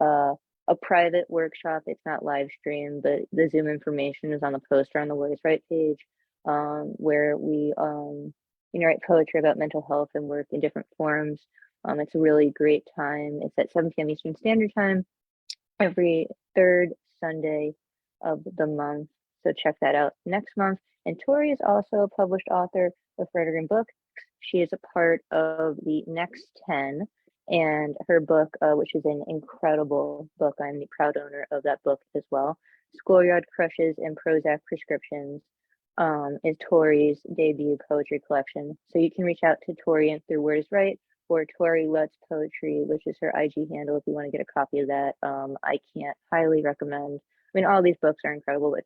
a private workshop. It's not live streamed, but the Zoom information is on the poster on the Word Is Right page. Where we write poetry about mental health and work in different forms. It's a really great time. It's at 7 p.m. Eastern Standard Time every third Sunday of the month. So check that out next month. And Tori is also a published author of Writer and Book. She is a part of the Next 10, and her book, which is an incredible book. I'm the proud owner of that book as well. Schoolyard Crushes and Prozac Prescriptions is Tori's debut poetry collection. So you can reach out to Tori through Word Is Right or Tori Lutz Poetry, which is her IG handle if you want to get a copy of that. I can't highly recommend. I mean, all these books are incredible, but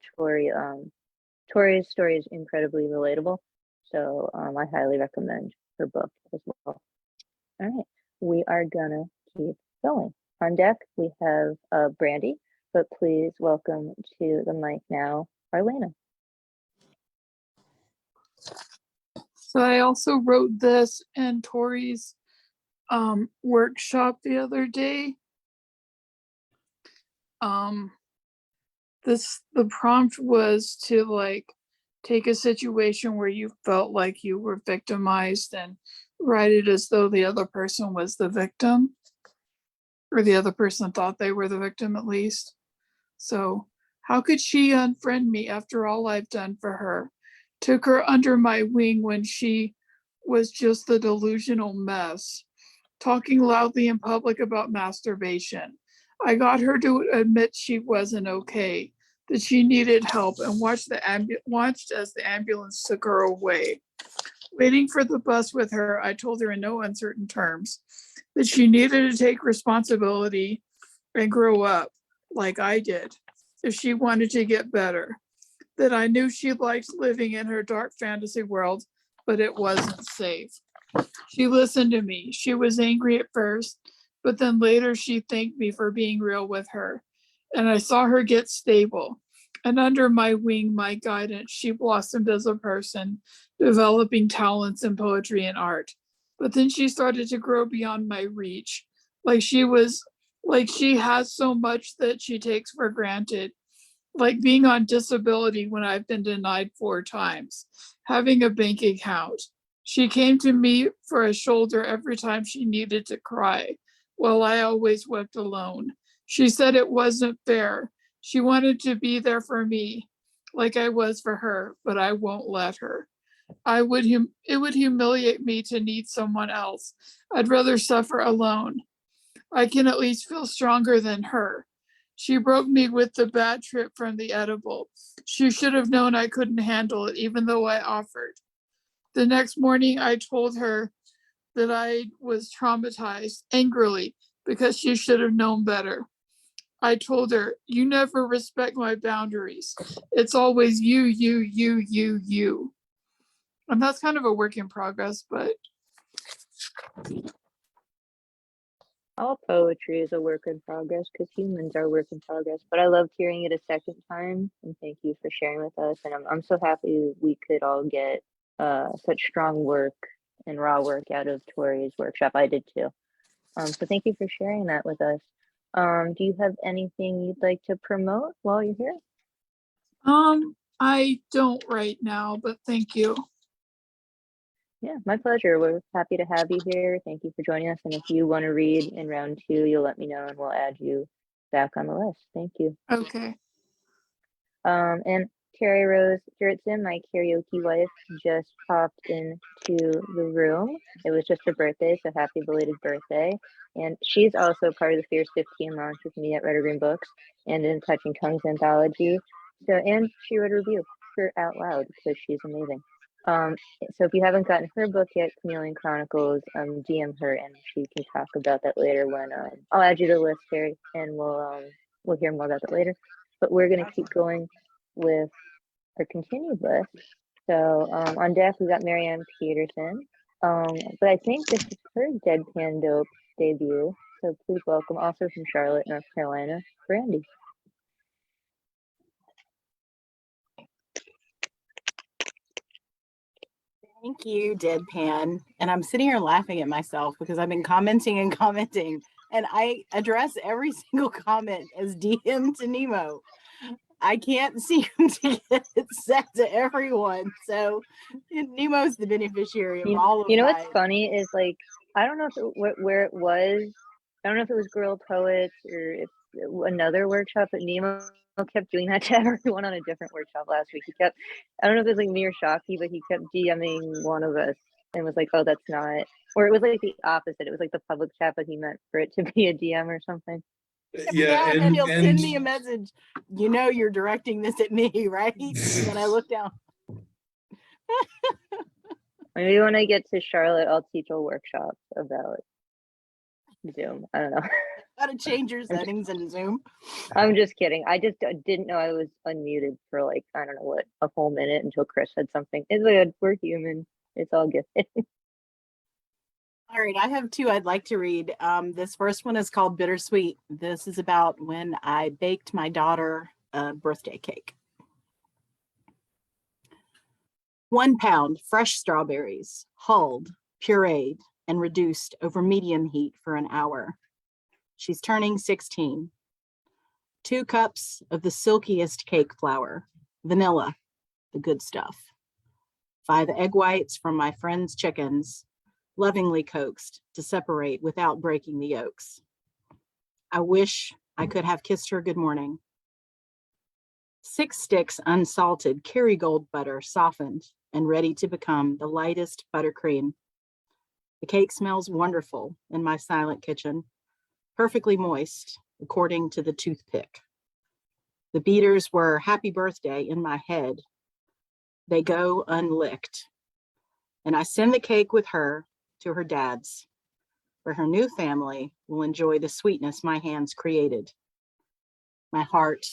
Tori's story is incredibly relatable. So I highly recommend her book as well. All right, we are gonna keep going. On deck, we have Brandy, but please welcome to the mic now, Arlena. So I also wrote this in Tori's workshop the other day. The prompt was to take a situation where you felt like you were victimized and write it as though the other person was the victim, or the other person thought they were the victim at least. So how could she unfriend me after all I've done for her? took her under my wing when she was just a delusional mess, talking loudly in public about masturbation. I got her to admit she wasn't okay, that she needed help, and watched as the ambulance took her away. Waiting for the bus with her, I told her in no uncertain terms that she needed to take responsibility and grow up like I did if she wanted to get better. That I knew she liked living in her dark fantasy world, but it wasn't safe. She listened to me. She was angry at first, but then later she thanked me for being real with her. And I saw her get stable. And under my wing, my guidance, she blossomed as a person, developing talents in poetry and art. But then she started to grow beyond my reach. Like she has so much that she takes for granted, like being on disability when I've been denied 4 times, having a bank account. She came to me for a shoulder every time she needed to cry, while I always wept alone. She said it wasn't fair. She wanted to be there for me, like I was for her, but I won't let her. It would humiliate me to need someone else. I'd rather suffer alone. I can at least feel stronger than her. She broke me with the bad trip from the edible. She should have known I couldn't handle it, even though I offered. The next morning, I told her that I was traumatized angrily because she should have known better. I told her, you never respect my boundaries. It's always you, you, you, you, you. And that's kind of a work in progress, but All poetry is a work in progress because humans are work in progress. But I loved hearing it a second time, and thank you for sharing with us. And I'm so happy we could all get such strong work and raw work out of Tori's workshop. I did too. So thank you for sharing that with us. Do you have anything you'd like to promote while you're here? I don't right now, but thank you. Yeah, my pleasure. We're happy to have you here. Thank you for joining us. And if you want to read in round 2, you'll let me know and we'll add you back on the list. Thank you. Okay. And Carrie Rose Jurtson, my karaoke wife, just popped into the room. It was just her birthday, so happy belated birthday. And she's also part of the Fierce 15 launch with me at Red or Green Books and in Touching Tongues anthology. So, and she wrote a review for Out Loud because she's amazing. So if you haven't gotten her book yet, Chameleon Chronicles, DM her and she can talk about that later when I'll add you to the list, Terry, and we'll hear more about that later. But we're gonna keep going with our continued list. So on deck we got Marianne Peterson. But I think this is her Deadpan Dope debut. So please welcome, also from Charlotte, North Carolina, Brandy. Thank you, Deadpan. And I'm sitting here laughing at myself because I've been commenting and commenting, and I address every single comment as DM to Nemo. I can't seem to get it set to everyone. So Nemo's the beneficiary of all of You know my... what's funny is, like, I don't know if where it was. I don't know if it was Girl Poets or if another workshop, but Nemo kept doing that to everyone on a different workshop last week. He kept, I don't know if it was like me or Shocky, but he kept DMing one of us and was like, oh, that's not, or it was like the opposite. It was like the public chat, but he meant for it to be a DM or something. Yeah, and he'll send me a message, you know, you're directing this at me, right? And then I look down. Maybe when I get to Charlotte, I'll teach a workshop about Zoom. I don't know. How to change your settings in Zoom. I'm just kidding. I just didn't know I was unmuted for, like, I don't know what, a whole minute until Chris said something. It's good. We're human. It's all good. All right, I have 2 I'd like to read. This first one is called Bittersweet. This is about when I baked my daughter a birthday cake. 1 pound fresh strawberries, hulled, pureed, and reduced over medium heat for an hour. She's turning 16. 2 cups of the silkiest cake flour, vanilla, the good stuff. 5 egg whites from my friend's chickens, lovingly coaxed to separate without breaking the yolks. I wish I could have kissed her good morning. 6 sticks unsalted Kerrygold butter softened and ready to become the lightest buttercream. The cake smells wonderful in my silent kitchen, perfectly moist, according to the toothpick. The beaters were happy birthday in my head. They go unlicked. And I send the cake with her to her dad's, where her new family will enjoy the sweetness my hands created. My heart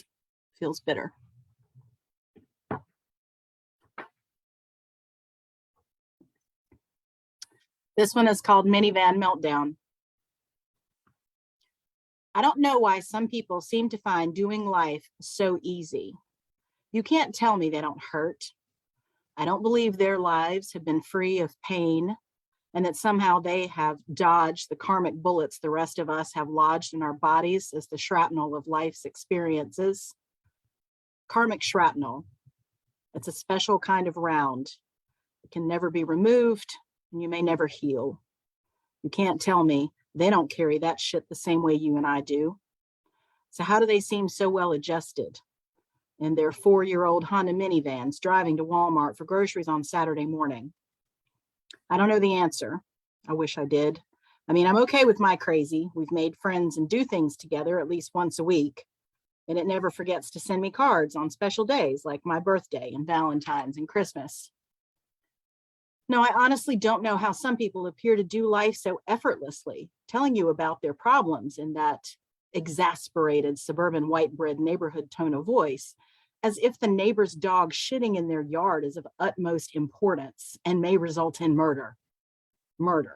feels bitter. This one is called Minivan Meltdown. I don't know why some people seem to find doing life so easy. You can't tell me they don't hurt. I don't believe their lives have been free of pain and that somehow they have dodged the karmic bullets the rest of us have lodged in our bodies as the shrapnel of life's experiences. Karmic shrapnel, it's a special kind of round. It can never be removed and you may never heal. You can't tell me they don't carry that shit the same way you and I do. So how do they seem so well adjusted in their 4-year-old Honda minivans driving to Walmart for groceries on Saturday morning? I don't know the answer. I wish I did. I mean, I'm okay with my crazy. We've made friends and do things together at least once a week. And it never forgets to send me cards on special days like my birthday and Valentine's and Christmas. No, I honestly don't know how some people appear to do life so effortlessly, telling you about their problems in that exasperated suburban white bread neighborhood tone of voice, as if the neighbor's dog shitting in their yard is of utmost importance and may result in murder. Murder.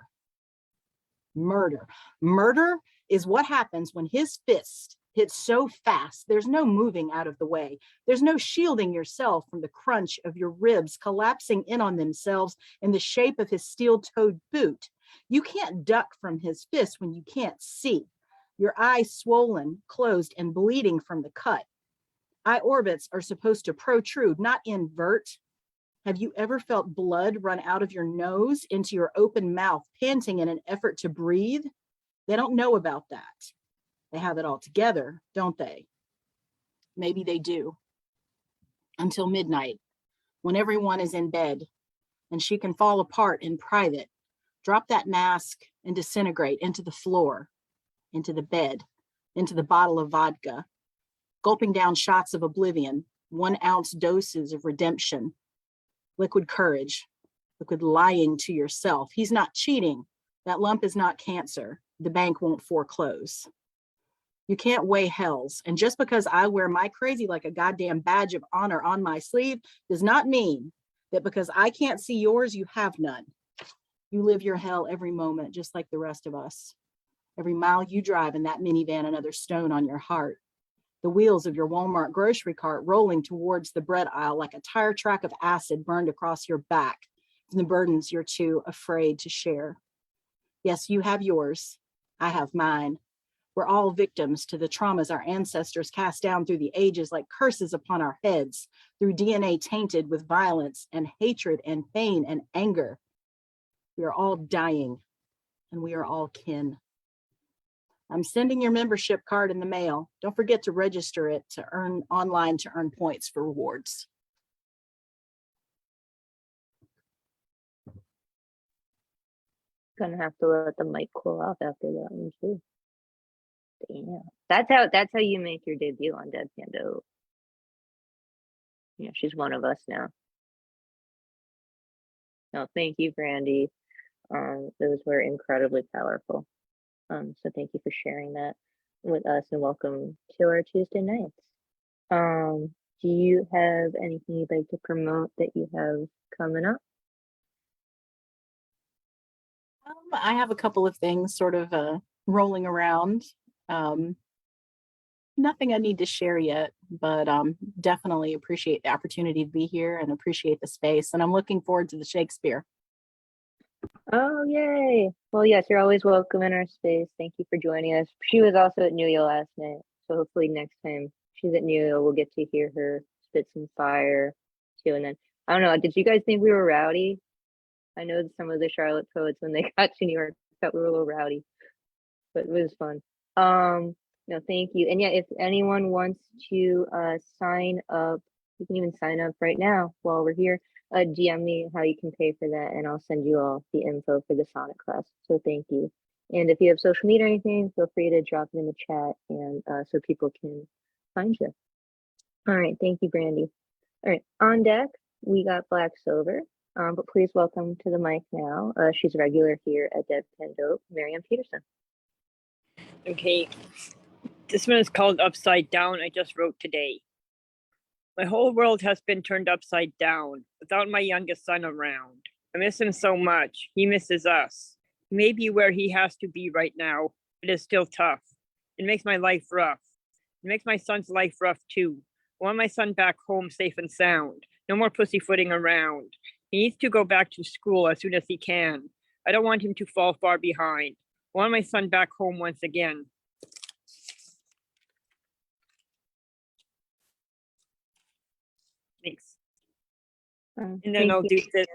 Murder. Murder is what happens when his fist hits so fast, there's no moving out of the way. There's no shielding yourself from the crunch of your ribs collapsing in on themselves in the shape of his steel-toed boot. You can't duck from his fist when you can't see. Your eyes swollen, closed, and bleeding from the cut. Eye orbits are supposed to protrude, not invert. Have you ever felt blood run out of your nose into your open mouth, panting in an effort to breathe? They don't know about that. They have it all together, don't they? Maybe they do. Until midnight, when everyone is in bed and she can fall apart in private, drop that mask and disintegrate into the floor, into the bed, into the bottle of vodka, gulping down shots of oblivion, 1-ounce doses of redemption, liquid courage, liquid lying to yourself. He's not cheating. That lump is not cancer. The bank won't foreclose. You can't weigh hells. And just because I wear my crazy like a goddamn badge of honor on my sleeve does not mean that because I can't see yours, you have none. You live your hell every moment, just like the rest of us. Every mile you drive in that minivan, another stone on your heart. The wheels of your Walmart grocery cart rolling towards the bread aisle like a tire track of acid burned across your back from the burdens you're too afraid to share. Yes, you have yours. I have mine. We're all victims to the traumas our ancestors cast down through the ages like curses upon our heads, through DNA tainted with violence and hatred and pain and anger. We are all dying and we are all kin. I'm sending your membership card in the mail. Don't forget to register it to earn online to earn points for rewards. Gonna have to let the mic cool off after that one too. Damn. That's how you make your debut on Deadpan though. Yeah, she's one of us now. No, thank you, Brandy. Those were incredibly powerful. So thank you for sharing that with us and welcome to our Tuesday nights. Do you have anything you'd like to promote that you have coming up? I have a couple of things sort of rolling around. Nothing I need to share yet, but definitely appreciate the opportunity to be here and appreciate the space. And I'm looking forward to the Shakespeare. Oh, yay. Well, yes, you're always welcome in our space. Thank you for joining us. She was also at New York last night. So hopefully next time she's at New York, we'll get to hear her spit some fire too. And then, I don't know, did you guys think we were rowdy? I know that some of the Charlotte poets, when they got to New York, thought we were a little rowdy, but it was fun. No, thank you. And yeah, if anyone wants to sign up, you can even sign up right now while we're here. DM me how you can pay for that, and I'll send you all the info for the Sonic class. So thank you. And if you have social media or anything, feel free to drop it in the chat, and so people can find you. All right, thank you, Brandy. All right, on deck we got Black Silver. But please welcome to the mic now. She's a regular here at Deadpan Dope, Marianne Peterson. Okay, this one is called Upside Down. I just wrote today. My whole world has been turned upside down without my youngest son around. I miss him so much. He misses us. He may be where he has to be right now, but it's still tough. It makes my life rough. It makes my son's life rough too. I want my son back home safe and sound. No more pussyfooting around. He needs to go back to school as soon as he can. I don't want him to fall far behind. I want my son back home once again. Thanks. And then Thank I'll you. do this.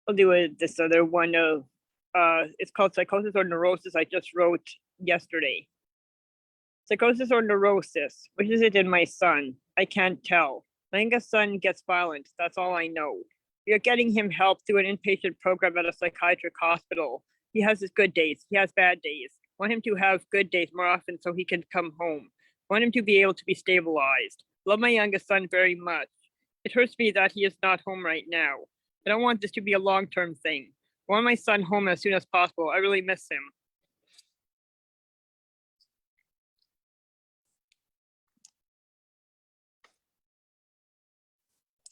I'll do this other one of it's called Psychosis or Neurosis. I just wrote yesterday. Psychosis or neurosis, which is it in my son? I can't tell. My youngest son gets violent, that's all I know. We are getting him help through an inpatient program at a psychiatric hospital. He has his good days, he has bad days. I want him to have good days more often so he can come home. I want him to be able to be stabilized. Love my youngest son very much. It hurts me that he is not home right now. I don't want this to be a long-term thing. I want my son home as soon as possible. I really miss him.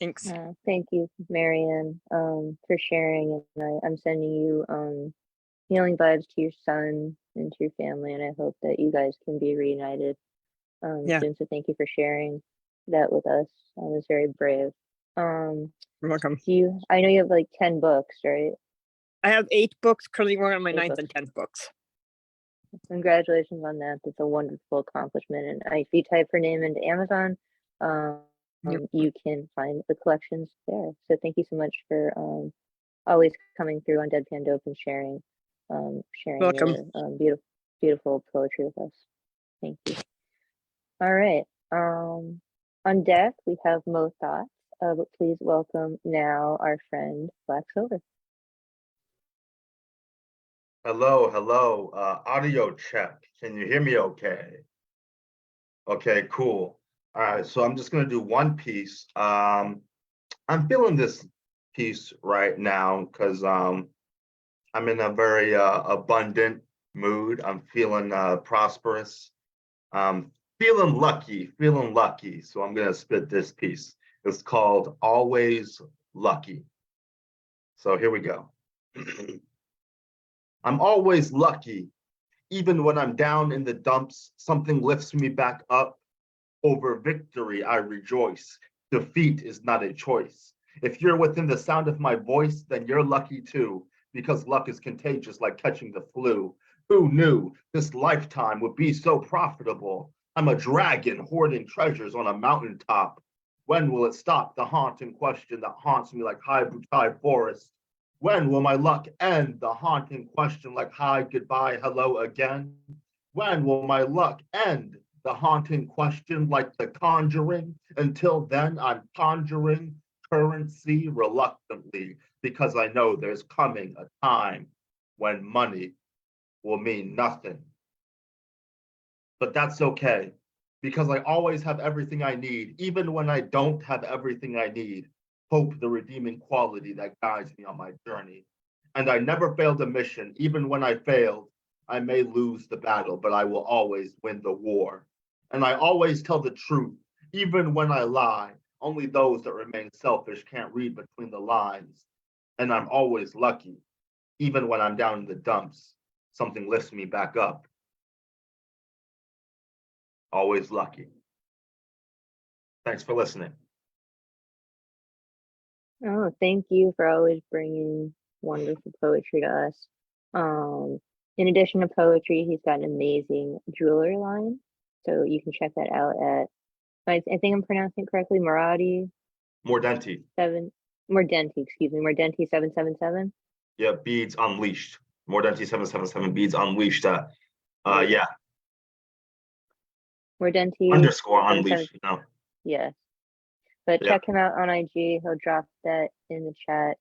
Thanks. Thank you, Marianne, for sharing. And I'm sending you healing vibes to your son and to your family. And I hope that you guys can be reunited soon. So thank you for sharing that with us. That was very brave. You're welcome. I know you have like 10 books, right? I have 8 books, currently working on my 8 9th and 10th books. Congratulations on that. That's a wonderful accomplishment. And if you type her name into Amazon, you can find the collections there. So thank you so much for always coming through on Deadpan Dope and sharing Welcome. your beautiful poetry with us. Thank you. All right. On deck we have Mo Thoughts, but please welcome now our friend Black Silver. Hello. Audio check. Can you hear me okay? Okay, cool. All right, so I'm just gonna do one piece. I'm feeling this piece right now because I'm in a very abundant mood. I'm feeling prosperous. Feeling lucky. So I'm gonna spit this piece. It's called Always Lucky. So here we go. I'm always lucky. Even when I'm down in the dumps, something lifts me back up. Over victory, I rejoice. Defeat is not a choice. If you're within the sound of my voice, then you're lucky too, because luck is contagious like catching the flu. Who knew this lifetime would be so profitable? I'm a dragon hoarding treasures on a mountaintop. When will it stop? The haunting question that haunts me like high Butai forest. When will my luck end? The haunting question like hi, goodbye, hello again. When will my luck end? The haunting question like the conjuring. Until then, I'm conjuring currency reluctantly because I know there's coming a time when money will mean nothing. But that's okay because I always have everything I need, even when I don't have everything I need. Hope, the redeeming quality that guides me on my journey. And I never failed a mission. Even when I failed, I may lose the battle, but I will always win the war. And I always tell the truth, even when I lie. Only those that remain selfish can't read between the lines. And I'm always lucky, even when I'm down in the dumps. Something lifts me back up. Always lucky. Thanks for listening. Oh, thank you for always bringing wonderful poetry to us. In addition to poetry, he's got an amazing jewelry line. So you can check that out at, I think I'm pronouncing it correctly, Mordenti, excuse me, Mordenti 777. Yeah, Beads Unleashed. Mordenti 777 beads unleashed. Yeah, Mordenti. underscore 77 unleashed. You know. Yes. But Yeah. check him out on IG. He'll drop that in the chat.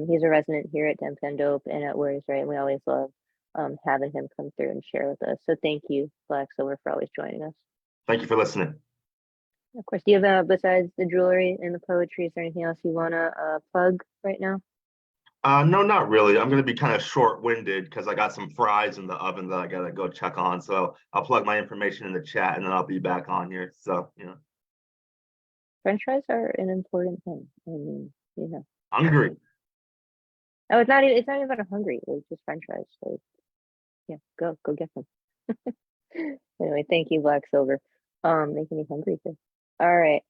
He's a resident here at Deadpan Dope and at Warriors, right? And we always love having him come through and share with us. So thank you, Black Silver, for always joining us. Thank you for listening. Of course, do you have, besides the jewelry and the poetry, is there anything else you want to plug right now? No, not really. I'm gonna be kind of short-winded because I got some fries in the oven that I gotta go check on. So I'll plug my information in the chat and then I'll be back on here. So, you know. French fries are an important thing. I mean, you know. Hungry. Oh, it's not even about hungry. It's just French fries. Like, yeah, go get them. Anyway, thank you, Black Silver. Making me hungry too. All right.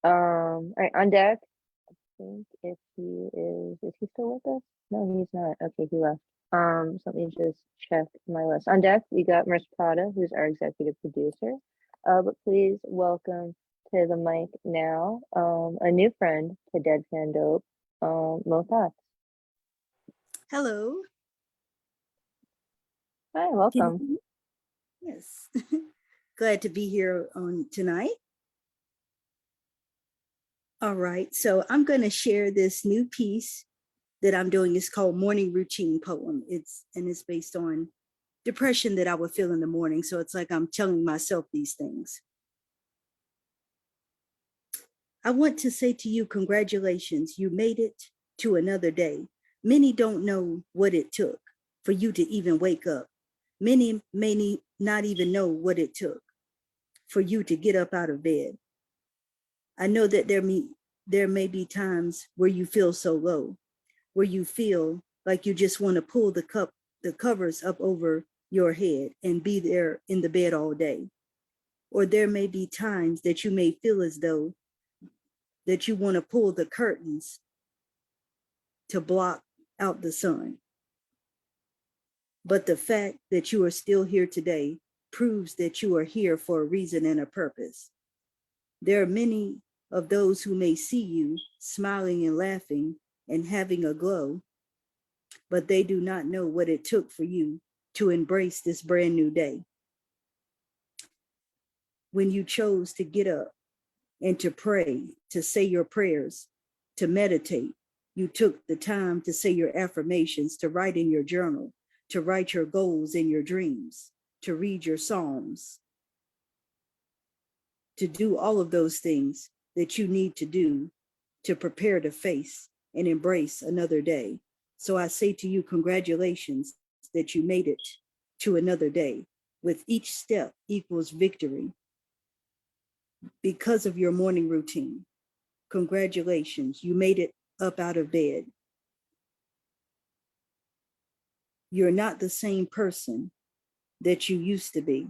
All right, on deck. I think if he is he still with us? No, he's not. Okay, he left. So let me just check my list. On deck, we got Merce Prada, who's our executive producer. But please welcome to the mic now, a new friend to Deadpan Dope, Mo Fox. Hello. Hi, Can welcome. you- Yes. Glad to be here on tonight. All right, so I'm going to share this new piece that I'm doing. It's called Morning Routine Poem. It's based on depression that I would feel in the morning. So it's like I'm telling myself these things. I want to say to you, congratulations, you made it to another day. Many don't know what it took for you to even wake up. Many may not even know what it took for you to get up out of bed. I know that there may be times where you feel so low, where you feel like you just want to pull the covers up over your head and be there in the bed all day. Or there may be times that you may feel as though that you want to pull the curtains to block out the sun. But the fact that you are still here today proves that you are here for a reason and a purpose. There are many of those who may see you smiling and laughing and having a glow, but they do not know what it took for you to embrace this brand new day. When you chose to get up and to pray, to say your prayers, to meditate, you took the time to say your affirmations, to write in your journal, to write your goals and your dreams, to read your Psalms, to do all of those things that you need to do to prepare to face and embrace another day. So I say to you, congratulations that you made it to another day. With each step equals victory because of your morning routine. Congratulations, you made it up out of bed. You're not the same person that you used to be.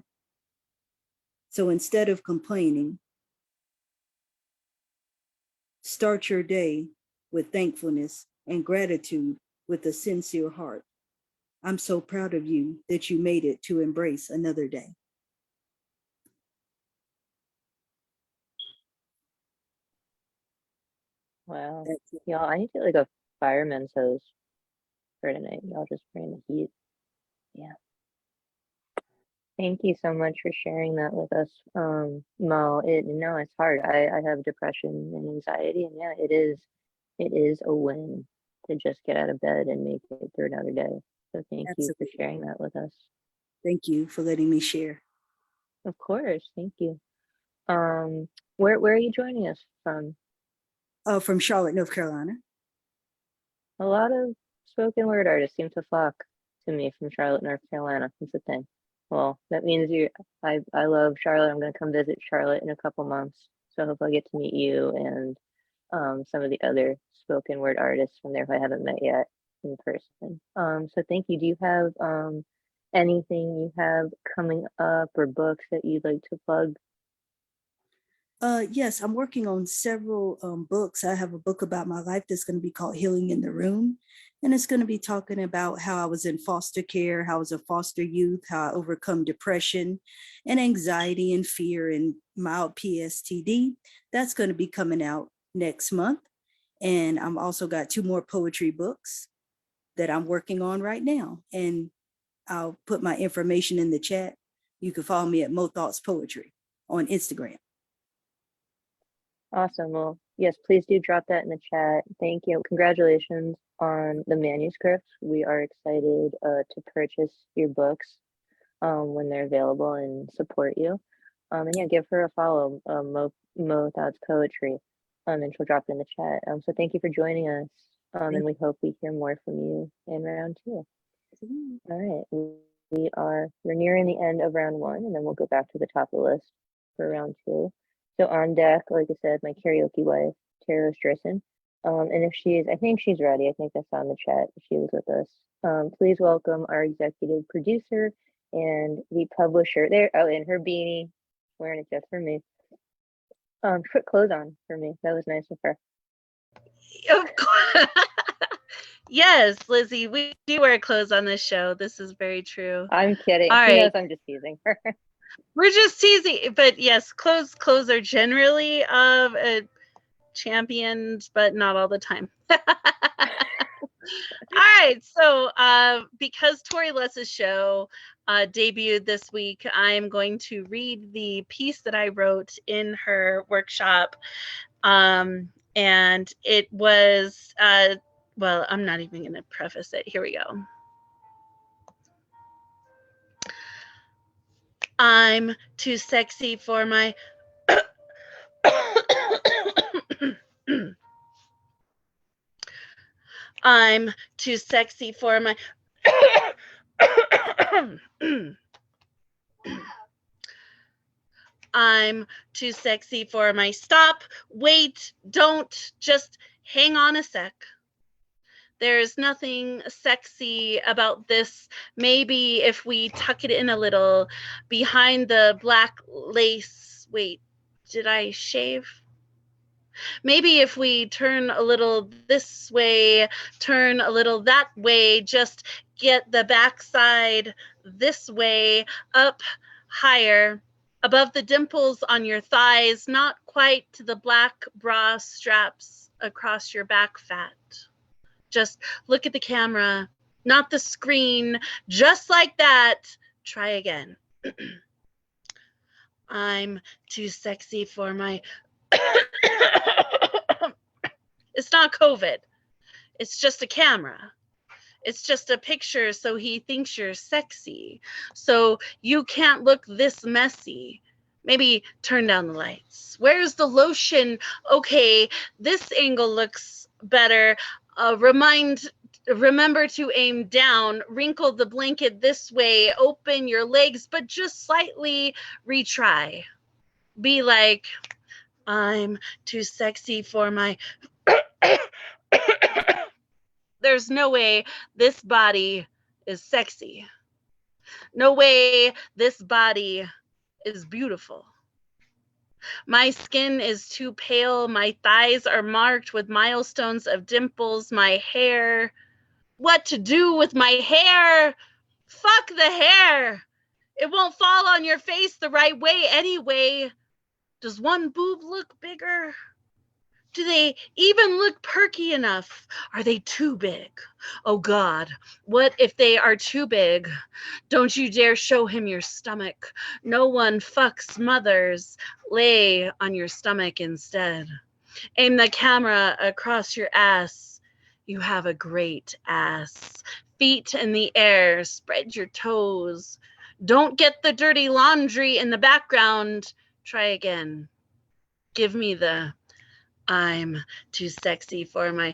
So instead of complaining, start your day with thankfulness and gratitude with a sincere heart. I'm so proud of you that you made it to embrace another day. Wow. That's it. Y'all, I need to get like a fireman's hose for tonight. Y'all just bring the heat. Yeah. Thank you so much for sharing that with us, Mo. No, it's hard. I have depression and anxiety, and yeah, it is a win to just get out of bed and make it through another day. So thank you for Absolutely. sharing that with us. Thank you for letting me share. Of course, thank you. Where are you joining us from? From Charlotte, North Carolina. A lot of spoken word artists seem to flock to me from Charlotte, North Carolina. That's the thing. Well, that means I love Charlotte. I'm gonna come visit Charlotte in a couple months. So I hope I get to meet you and some of the other spoken word artists from there who I haven't met yet in person. So thank you. Do you have anything you have coming up or books that you'd like to plug? Yes, I'm working on several books. I have a book about my life that's going to be called Healing in the Room. And it's going to be talking about how I was in foster care, how I was a foster youth, how I overcome depression and anxiety and fear and mild PSTD. That's going to be coming out next month. And I'm also got 2 more poetry books. that I'm working on right now. And I'll put my information in the chat. You can follow me at Mo Thoughts Poetry on Instagram. Awesome. Well, yes, please do drop that in the chat. Thank you. Congratulations on the manuscript. We are excited to purchase your books when they're available and support you. And yeah, give her a follow, Mo Thoughts Poetry, and she'll drop it in the chat. So thank you for joining us, and we hope we hear more from you in round 2. All right, we're nearing the end of round 1, and then we'll go back to the top of the list for round 2. So on deck, like I said, my karaoke wife, Tara Strisson. And if I think she's ready. I think I saw in the chat she was with us. Please welcome our executive producer and the publisher there. Oh, and her beanie, wearing it just for me. Put clothes on for me. That was nice of her. Of course. Yes, Lizzie, we do wear clothes on this show. This is very true. I'm kidding. All She right. knows I'm just teasing her. We're just teasing, but yes, clothes are generally championed, but not all the time. All right, so because Tori Less's show debuted this week, I'm going to read the piece that I wrote in her workshop, and it was well, I'm not even going to preface it. Here we go. I'm too sexy for my I'm too sexy for my I'm too sexy for my stop. Wait, don't, just hang on a sec. There's nothing sexy about this. Maybe if we tuck it in a little behind the black lace. Wait, did I shave? Maybe if we turn a little this way, turn a little that way, just get the backside this way, up higher, above the dimples on your thighs, not quite to the black bra straps across your back fat. Just look at the camera, not the screen, just like that. Try again. I'm too sexy for my... It's not COVID. It's just a camera. It's just a picture so he thinks you're sexy. So you can't look this messy. Maybe turn down the lights. Where's the lotion? Okay, this angle looks better. Remember to aim down, wrinkle the blanket this way, open your legs, but just slightly retry. Be like, I'm too sexy for my... There's no way this body is sexy. No way this body is beautiful. My skin is too pale. My thighs are marked with milestones of dimples. My hair. What to do with my hair? Fuck the hair. It won't fall on your face the right way anyway. Does one boob look bigger? Do they even look perky enough? Are they too big? Oh God, what if they are too big? Don't you dare show him your stomach. No one fucks mothers. Lay on your stomach instead. Aim the camera across your ass. You have a great ass. Feet in the air, spread your toes. Don't get the dirty laundry in the background. Try again. Give me the... I'm too sexy for my...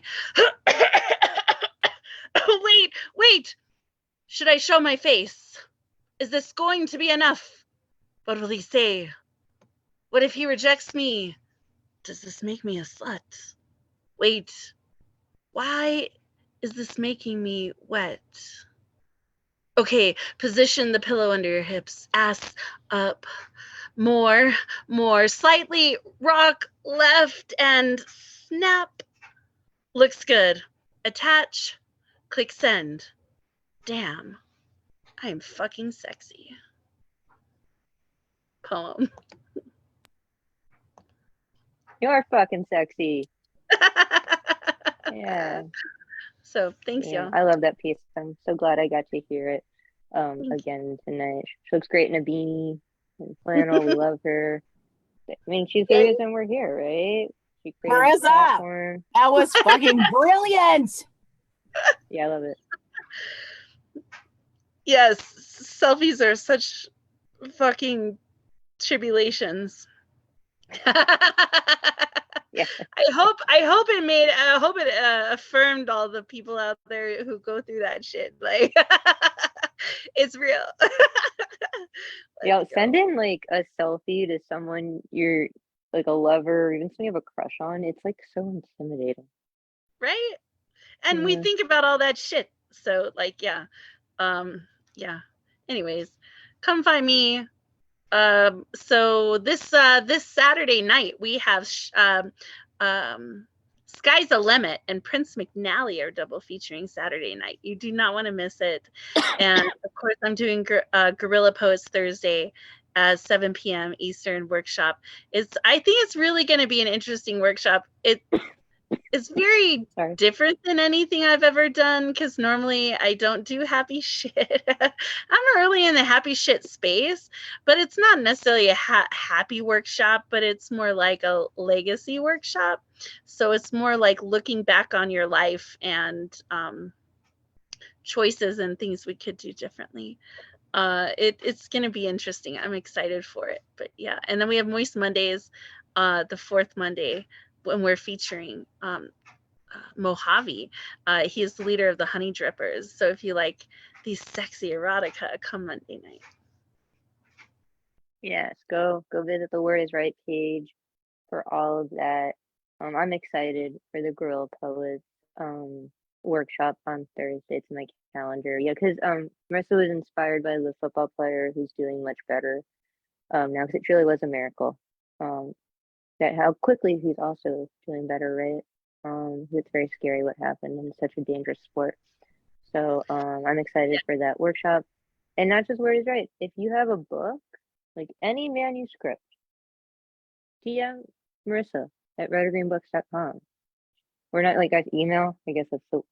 Wait! Should I show my face? Is this going to be enough? What will he say? What if he rejects me? Does this make me a slut? Wait, why is this making me wet? Okay, position the pillow under your hips, ass up. More, slightly rock left and snap. Looks good. Attach, click send. Damn, I'm fucking sexy. Poem. You're fucking sexy. Yeah. So thanks, Yeah, y'all. I love that piece. I'm so glad I got to hear it again tonight. She looks great in a beanie and flannel. We love her. I mean, she's the reason we're here, right? She created the Marissa, platform. that was fucking brilliant. Yeah, I love it. Yes, selfies are such fucking tribulations. Yeah. I hope it affirmed all the people out there who go through that shit. Like it's real. Yeah, sending like a selfie to someone you're like a lover or even someone you have a crush on, it's like so intimidating. Right? And we Yeah. think about all that shit. So like yeah. Yeah. Anyways, come find me. So this Saturday night we have Sky's the Limit and Prince McNally are double featuring Saturday night. You do not want to miss it. And of course, I'm doing Guerrilla Poets Thursday at 7 p.m. Eastern workshop. I think it's really going to be an interesting workshop. It's very different than anything I've ever done because normally I don't do happy shit. I'm not really in the happy shit space, but it's not necessarily a happy workshop, but it's more like a legacy workshop. So it's more like looking back on your life and choices and things we could do differently. It's going to be interesting. I'm excited for it. But yeah, and then we have Moist Mondays, the fourth Monday when we're featuring Mojave. He is the leader of the Honey Drippers. So if you like these sexy erotica, come Monday night. Yes, go visit the Word is Right page for all of that. I'm excited for the Guerrilla Poets workshop on Thursday. It's in my calendar. Yeah, because Marissa was inspired by the football player who's doing much better now, because it truly was a miracle. That how quickly he's also doing better, right? It's very scary what happened in such a dangerous sport. So I'm excited for that workshop. And not just Word is Right. If you have a book, like any manuscript, DM Marissa at reddergreenbooks.com. We're not like guys email. I guess that's so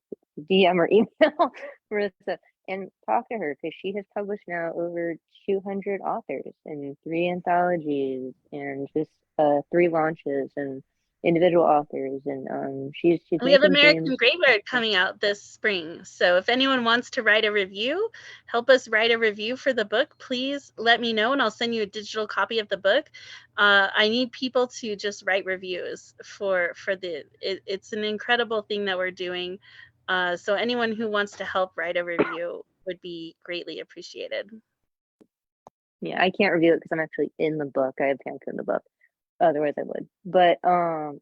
DM or email Marissa and talk to her because she has published now over 200 authors and 3 anthologies and just 3 launches and individual authors and she's We have making American James. Graveyard coming out this spring. So if anyone wants to write a review, help us write a review for the book, please let me know and I'll send you a digital copy of the book. I need people to just write reviews for it's an incredible thing that we're doing. So anyone who wants to help write a review would be greatly appreciated. Yeah, I can't review it because I'm actually in the book. I have pants in the book. Otherwise I would. But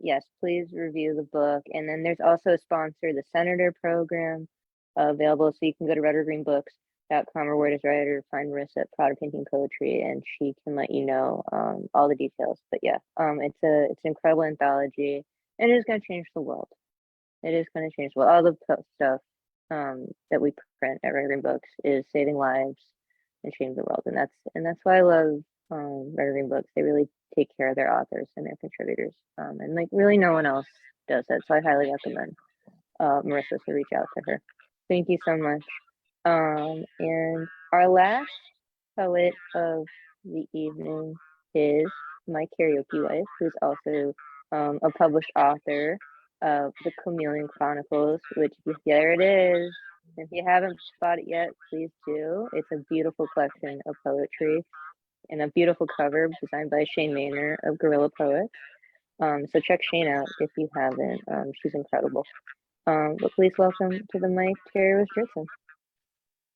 yes, please review the book. And then there's also a sponsor, the Senator Program, available. So you can go to reddergreenbooks.com or Word is Right or find Marissa at Proud of Painting Poetry and she can let you know all the details. But yeah, it's an incredible anthology and it is gonna change the world. It is gonna change the world. All the stuff that we print at Red Green Books is saving lives and change the world. And that's why I love Red Green Books. They really take care of their authors and their contributors. And like really no one else does that. So I highly recommend Marissa to reach out to her. Thank you so much. And our last poet of the evening is my karaoke wife, who's also a published author of the Chameleon Chronicles, which there it is. If you haven't bought it yet, please do. It's a beautiful collection of poetry and a beautiful cover designed by Shane Maynor of Guerrilla Poets. So check Shane out if you haven't. She's incredible. But please welcome to the mic, Terry Richardson.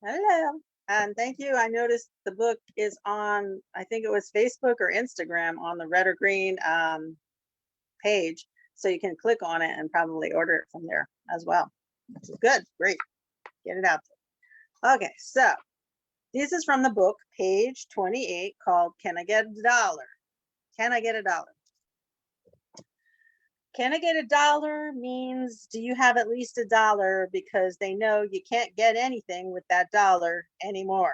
Hello, and thank you. I noticed the book is on, I think it was Facebook or Instagram on the Red or Green page. So you can click on it and probably order it from there as well. Which is good, great, get it out there. Okay, so this is from the book, page 28, called Can I Get a Dollar? Can I get a dollar? Can I get a dollar means, do you have at least a dollar, because they know you can't get anything with that dollar anymore.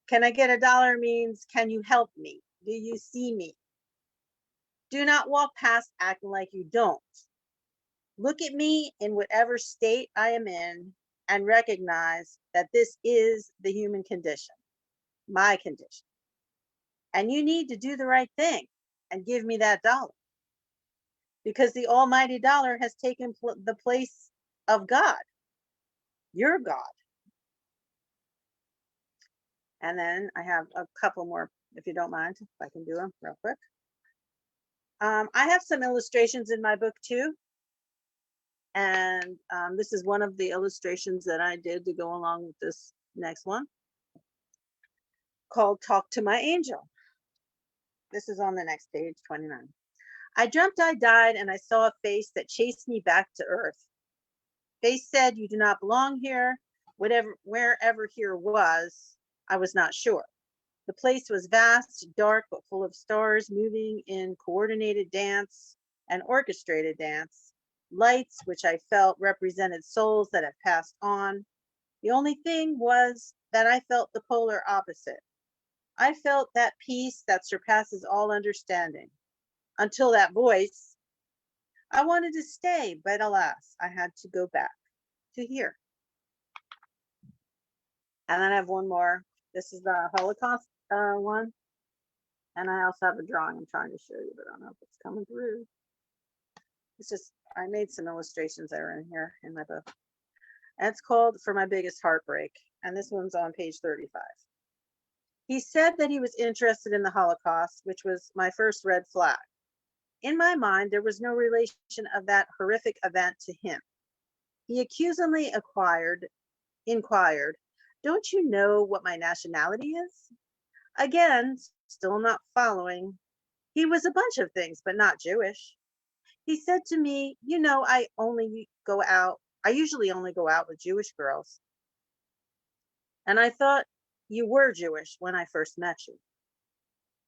Can I get a dollar means, can you help me? Do you see me? Do not walk past acting like you don't. Look at me in whatever state I am in and recognize that this is the human condition, my condition. And you need to do the right thing and give me that dollar, because the almighty dollar has taken the place of God, your God. And then I have a couple more, if you don't mind, if I can do them real quick. I have some illustrations in my book too. And this is one of the illustrations that I did to go along with this next one, called Talk to My Angel. This is on the next page, 29. I dreamt I died and I saw a face that chased me back to earth. Face said, "You do not belong here." Wherever here was, I was not sure. The place was vast, dark, but full of stars moving in coordinated dance and orchestrated dance. Lights, which I felt represented souls that have passed on. The only thing was that I felt the polar opposite. I felt that peace that surpasses all understanding. Until that voice, I wanted to stay, but alas, I had to go back to here. And then I have one more. This is the Holocaust one. And I also have a drawing I'm trying to show you, but I don't know if it's coming through. It's just, I made some illustrations that are in here in my book. And it's called For My Biggest Heartbreak. And this one's on page 35. He said that he was interested in the Holocaust, which was my first red flag. In my mind, there was no relation of that horrific event to him. He accusingly inquired, "Don't you know what my nationality is?" Again, still not following. He was a bunch of things, but not Jewish. He said to me, "You know, I usually only go out with Jewish girls." And I thought you were Jewish when I first met you.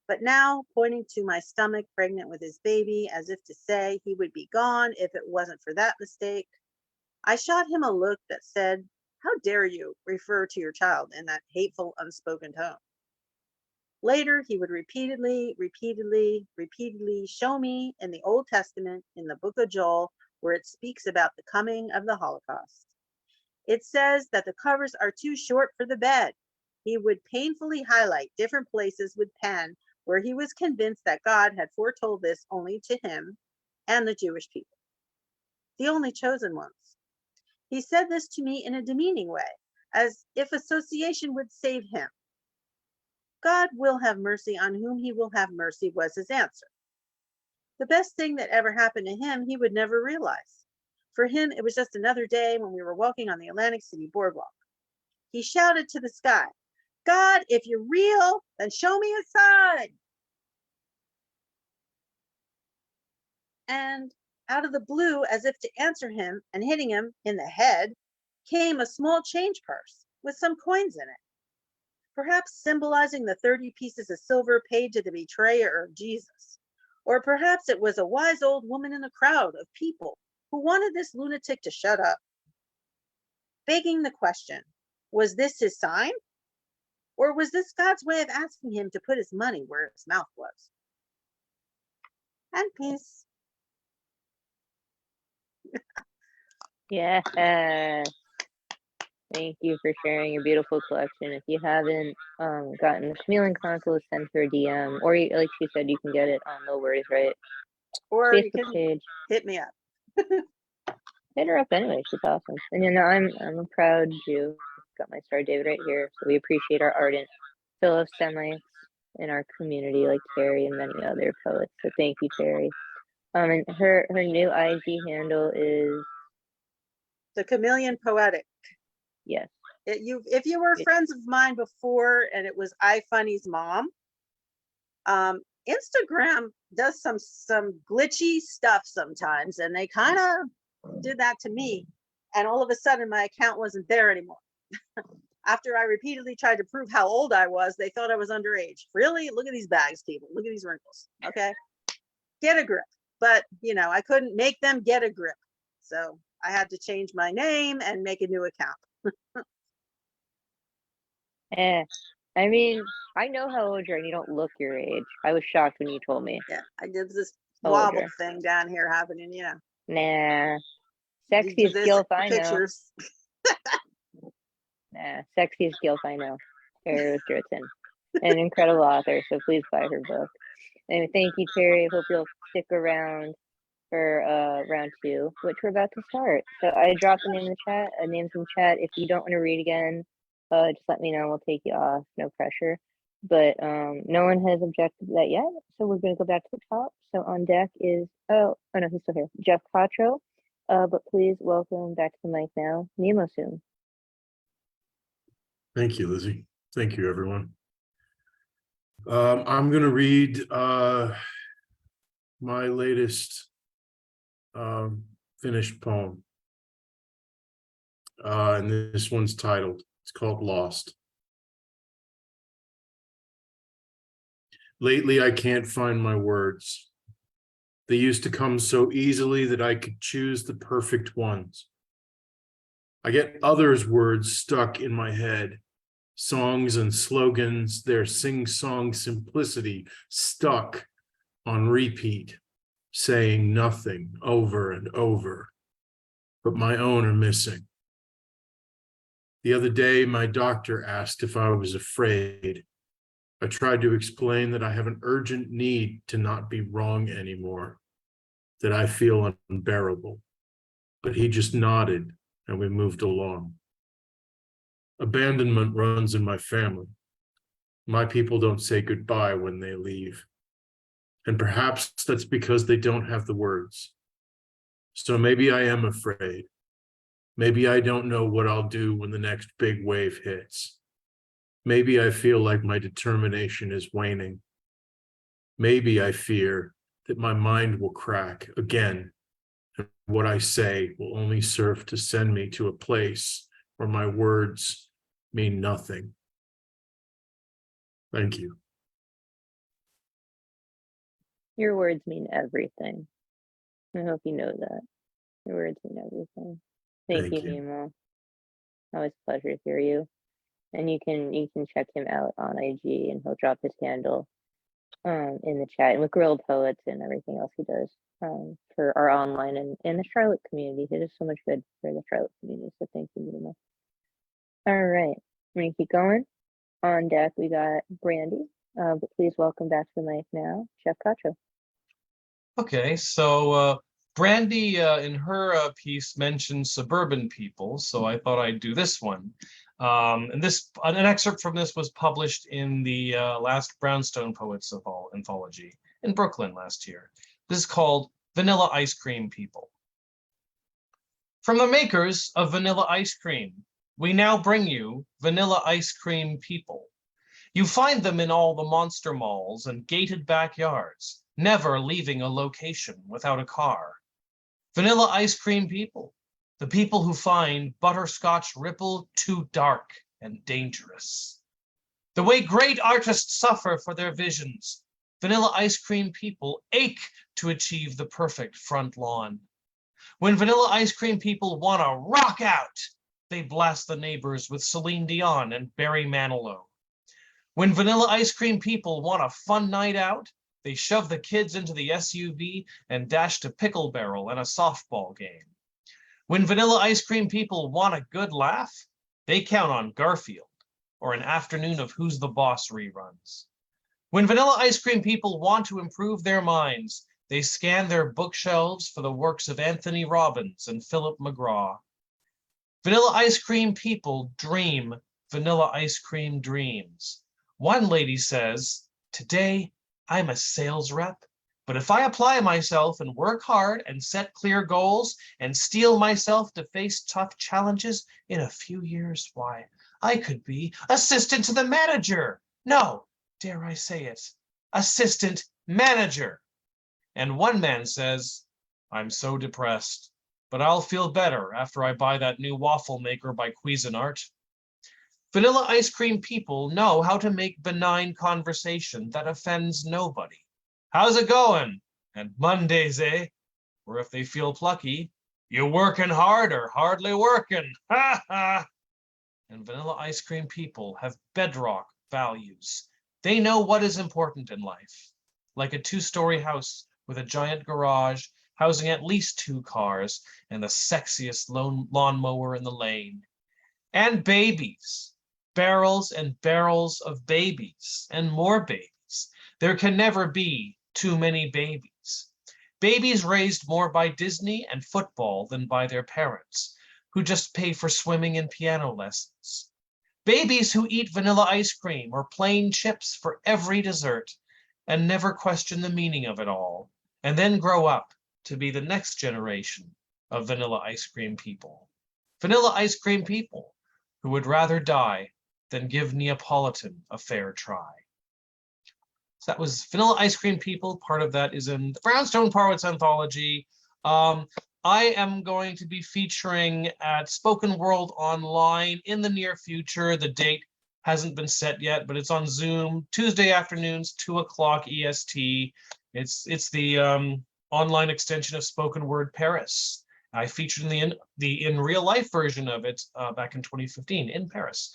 But now, pointing to my stomach pregnant with his baby, as if to say he would be gone if it wasn't for that mistake, I shot him a look that said, "How dare you refer to your child in that hateful, unspoken tone?" Later, he would repeatedly show me in the Old Testament, in the book of Joel, where it speaks about the coming of the Holocaust. It says that the covers are too short for the bed. He would painfully highlight different places with pen where he was convinced that God had foretold this only to him and the Jewish people, the only chosen ones. He said this to me in a demeaning way, as if association would save him. God will have mercy on whom he will have mercy was his answer. The best thing that ever happened to him, he would never realize. For him, it was just another day when we were walking on the Atlantic City boardwalk. He shouted to the sky, "God, if you're real, then show me a sign." And out of the blue, as if to answer him and hitting him in the head, came a small change purse with some coins in it, perhaps symbolizing the 30 pieces of silver paid to the betrayer of Jesus. Or perhaps it was a wise old woman in a crowd of people who wanted this lunatic to shut up. Begging the question, was this his sign? Or was this God's way of asking him to put his money where his mouth was? And peace. Yeah. Thank you for sharing your beautiful collection. If you haven't gotten the Chameleon Console, send her a DM, or like she said, you can get it on No Worries, right? Or you Facebook can page. hit me up. Hit her up anyway. She's awesome. And you know, I'm a proud Jew. Got my Star of David right here. So we appreciate our ardent fellow Semites in our community, like Terry and many other poets. So thank you, Terry. And her new IG handle is The Chameleon Poetic. yes. If you were friends of mine before and it was iFunny's mom, Instagram does some glitchy stuff sometimes, and they kind of did that to me. And all of a sudden, my account wasn't there anymore. After I repeatedly tried to prove how old I was, they thought I was underage. Really? Look at these bags, people. Look at these wrinkles. Okay, get a grip. But you know, I couldn't make them get a grip, so I had to change my name and make a new account. I mean, I know how old you are and you don't look your age. I was shocked when you told me. Yeah, I did this How old wobble you are. thing down here happening, yeah. Nah. Sexiest this gilf I know. pictures. Nah, sexiest gilf I know. Terry Richardson, an incredible author. So please buy her book. And thank you, Terry. Hope you'll stick around for round 2, which we're about to start. So I dropped the name in the chat. Names in chat. If you don't want to read again, just let me know. We'll take you off. No pressure. But no one has objected to that yet. So we're going to go back to the top. So on deck is oh no, he's still here. Jeff Cottrell. But please welcome back to the mic now, Nemo Soon. Thank you, Lizzie. Thank you, everyone. I'm going to read my latest finished poem. And this one's titled, it's called Lost. Lately, I can't find my words. They used to come so easily that I could choose the perfect ones. I get others' words stuck in my head, songs and slogans, their sing-song simplicity stuck on repeat, saying nothing over and over, but my own are missing. The other day, my doctor asked if I was afraid. I tried to explain that I have an urgent need to not be wrong anymore, that I feel unbearable, but he just nodded and we moved along. Abandonment runs in my family. My people don't say goodbye when they leave. And perhaps that's because they don't have the words. So maybe I am afraid. Maybe I don't know what I'll do when the next big wave hits. Maybe I feel like my determination is waning. Maybe I fear that my mind will crack again, and what I say will only serve to send me to a place where my words mean nothing. Thank you. Your words mean everything. I hope you know that. Your words mean everything. Thank you, Nemo. Always a pleasure to hear you. And you can check him out on IG, and he'll drop his handle in the chat, and with Grilled Poets and everything else he does for our online and the Charlotte community. He does so much good for the Charlotte community. So thank you, Nemo. All right, I'm gonna keep going. On deck we got Brandy. But please welcome back to the mic now, Jeff Cottrell. Okay, so Brandy in her piece mentioned suburban people, so I thought I'd do this one. And an excerpt from this was published in the last Brownstone Poets Anthology in Brooklyn last year. This is called Vanilla Ice Cream People. From the makers of vanilla ice cream, we now bring you vanilla ice cream people. You find them in all the monster malls and gated backyards, never leaving a location without a car. Vanilla ice cream people, the people who find butterscotch ripple too dark and dangerous. The way great artists suffer for their visions, vanilla ice cream people ache to achieve the perfect front lawn. When vanilla ice cream people want to rock out, they blast the neighbors with Celine Dion and Barry Manilow. When vanilla ice cream people want a fun night out, they shove the kids into the SUV and dash to Pickle Barrel and a softball game. When vanilla ice cream people want a good laugh, they count on Garfield or an afternoon of Who's the Boss reruns. When vanilla ice cream people want to improve their minds, they scan their bookshelves for the works of Anthony Robbins and Philip McGraw. Vanilla ice cream people dream vanilla ice cream dreams. One lady says, "Today, I'm a sales rep, but if I apply myself and work hard and set clear goals and steel myself to face tough challenges in a few years, why, I could be assistant to the manager. No, dare I say it, assistant manager." And one man says, "I'm so depressed, but I'll feel better after I buy that new waffle maker by Cuisinart." Vanilla ice cream people know how to make benign conversation that offends nobody. "How's it going?" And "Mondays, eh?" Or if they feel plucky, "You working hard or hardly working?" Ha ha. And vanilla ice cream people have bedrock values. They know what is important in life. Like a 2-story house with a giant garage, housing at least 2 cars and the sexiest lawnmower in the lane. And babies, barrels and barrels of babies, and more babies. There can never be too many babies. Babies raised more by Disney and football than by their parents, who just pay for swimming and piano lessons. Babies who eat vanilla ice cream or plain chips for every dessert and never question the meaning of it all, and then grow up to be the next generation of vanilla ice cream people. Vanilla ice cream people who would rather die than give Neapolitan a fair try. So that was Vanilla Ice Cream People. Part of that is in the Brownstone Poets Anthology. I am going to be featuring at Spoken World Online in the near future. The date hasn't been set yet, but it's on Zoom, Tuesday afternoons, 2:00 EST. It's the online extension of Spoken Word Paris. I featured in the in real life version of it back in 2015 in Paris.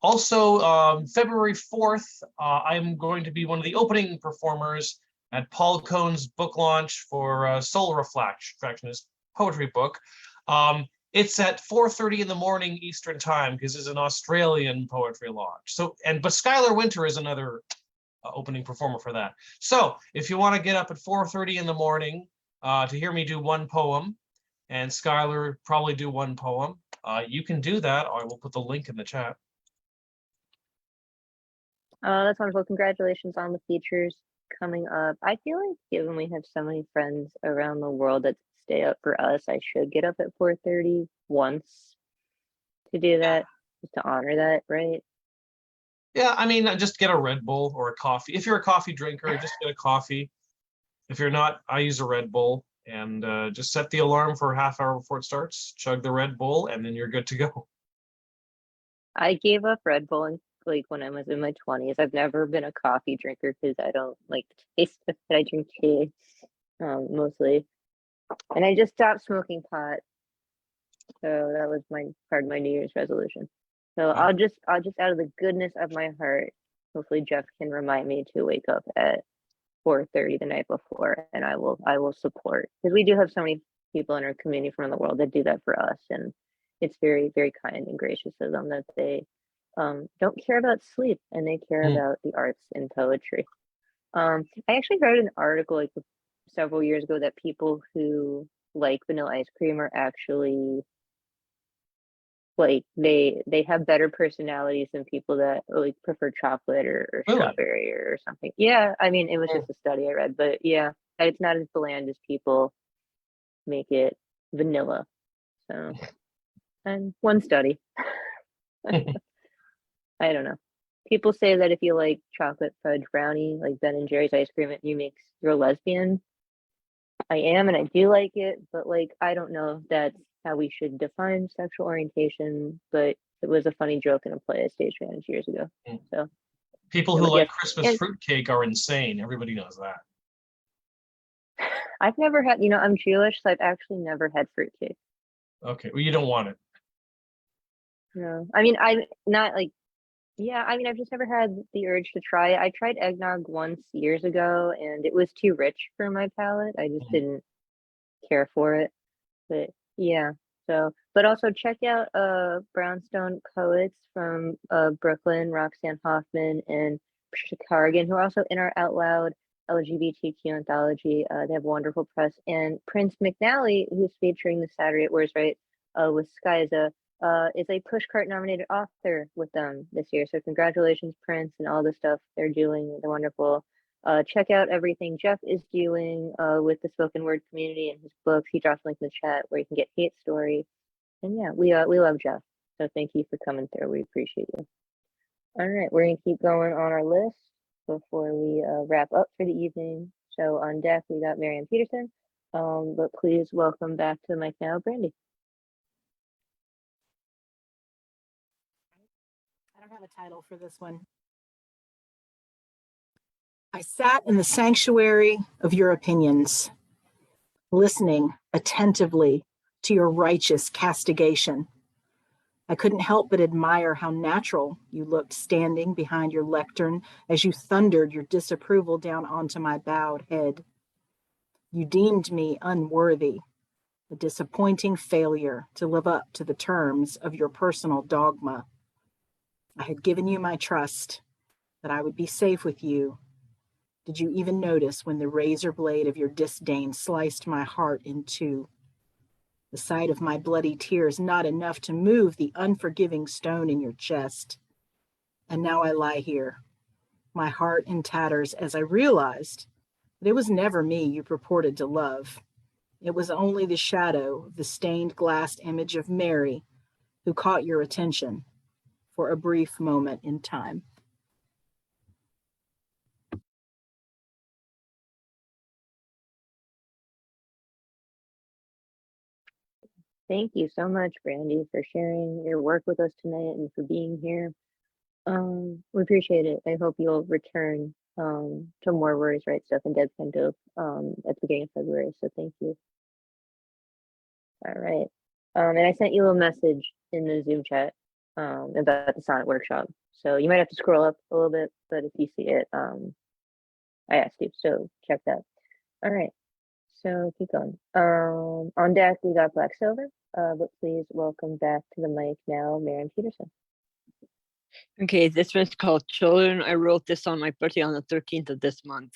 Also, February 4th, I'm going to be one of the opening performers at Paul Cohn's book launch for Soul Reflection, his poetry book. It's at 4:30 in the morning Eastern time because it's an Australian poetry launch. But Skylar Winter is another opening performer for that. So if you want to get up at 4:30 in the morning to hear me do one poem, and Skylar probably do one poem, you can do that. I will put the link in the chat. That's wonderful. Congratulations on the features coming up. I feel like given we have so many friends around the world that stay up for us, I should get up at 4:30 once to do that, just to honor that, right? Yeah, I mean, just get a Red Bull or a coffee. If you're a coffee drinker, just get a coffee. If you're not, I use a Red Bull, and just set the alarm for a half hour before it starts, chug the Red Bull, and then you're good to go. I gave up Red Bull like when I was in my 20s. I've never been a coffee drinker because I don't like the taste of it. I drink tea mostly, and I just stopped smoking pot. So that was part of my New Year's resolution. So I'll just out of the goodness of my heart, hopefully Jeff can remind me to wake up at 4:30 the night before, and I will support, because we do have so many people in our community from around the world that do that for us, and it's very, very kind and gracious of them that they don't care about sleep and they care about the arts and poetry. I actually read an article like several years ago that people who like vanilla ice cream are actually like they have better personalities than people that like prefer chocolate or Really? strawberry or something. Yeah, I mean it was just a study I read, but yeah, it's not as bland as people make it vanilla. So, and one study. I don't know. People say that if you like chocolate fudge brownie, like Ben and Jerry's ice cream, you're a lesbian. I am, and I do like it, but like I don't know if that's how we should define sexual orientation. But it was a funny joke in a play I stage managed years ago. So people who like Christmas fruitcake are insane. Everybody knows that. I've never had, I'm Jewish, so I've actually never had fruitcake. Okay, well, you don't want it. No, I mean, I'm not like, yeah, I mean, I've just never had the urge to try it. I tried eggnog once years ago, and it was too rich for my palate. I just didn't care for it. But yeah, so, but also check out Brownstone Poets from Brooklyn, Roxanne Hoffman and Patricia Carrigan, who are also in our Out Loud LGBTQ anthology. They have wonderful press. And Prince McNally, who's featuring the Saturday at Words Right with Skyza, is a Pushcart nominated author with them this year. So congratulations, Prince, and all the stuff they're doing. They're wonderful. Check out everything Jeff is doing with the spoken word community and his books. He dropped a link in the chat where you can get Hate Story. And yeah, we love Jeff. So thank you for coming through. We appreciate you. All right, we're gonna keep going on our list before we wrap up for the evening. So on deck, we got Marianne Peterson. But please welcome back to the mic now, Brandy. I don't have a title for this one. I sat in the sanctuary of your opinions, listening attentively to your righteous castigation. I couldn't help but admire how natural you looked standing behind your lectern as you thundered your disapproval down onto my bowed head. You deemed me unworthy, a disappointing failure to live up to the terms of your personal dogma. I had given you my trust that I would be safe with you. Did you even notice when the razor blade of your disdain sliced my heart in two? The sight of my bloody tears not enough to move the unforgiving stone in your chest. And now I lie here, my heart in tatters, as I realized that it was never me you purported to love. It was only the shadow of the stained glass image of Mary who caught your attention for a brief moment in time. Thank you so much, Brandy, for sharing your work with us tonight and for being here. We appreciate it. I hope you'll return to more Words Right Stuff and Deadpan Dope at the beginning of February. So thank you. All right. And I sent you a little message in the Zoom chat about the Sonnet Workshop. So you might have to scroll up a little bit, but if you see it, I asked you. So check that. All right. So keep going. On deck, we got Black Silver, but please welcome back to the mic now, Miriam Peterson. Okay, this one's called Children. I wrote this on my birthday on the 13th of this month.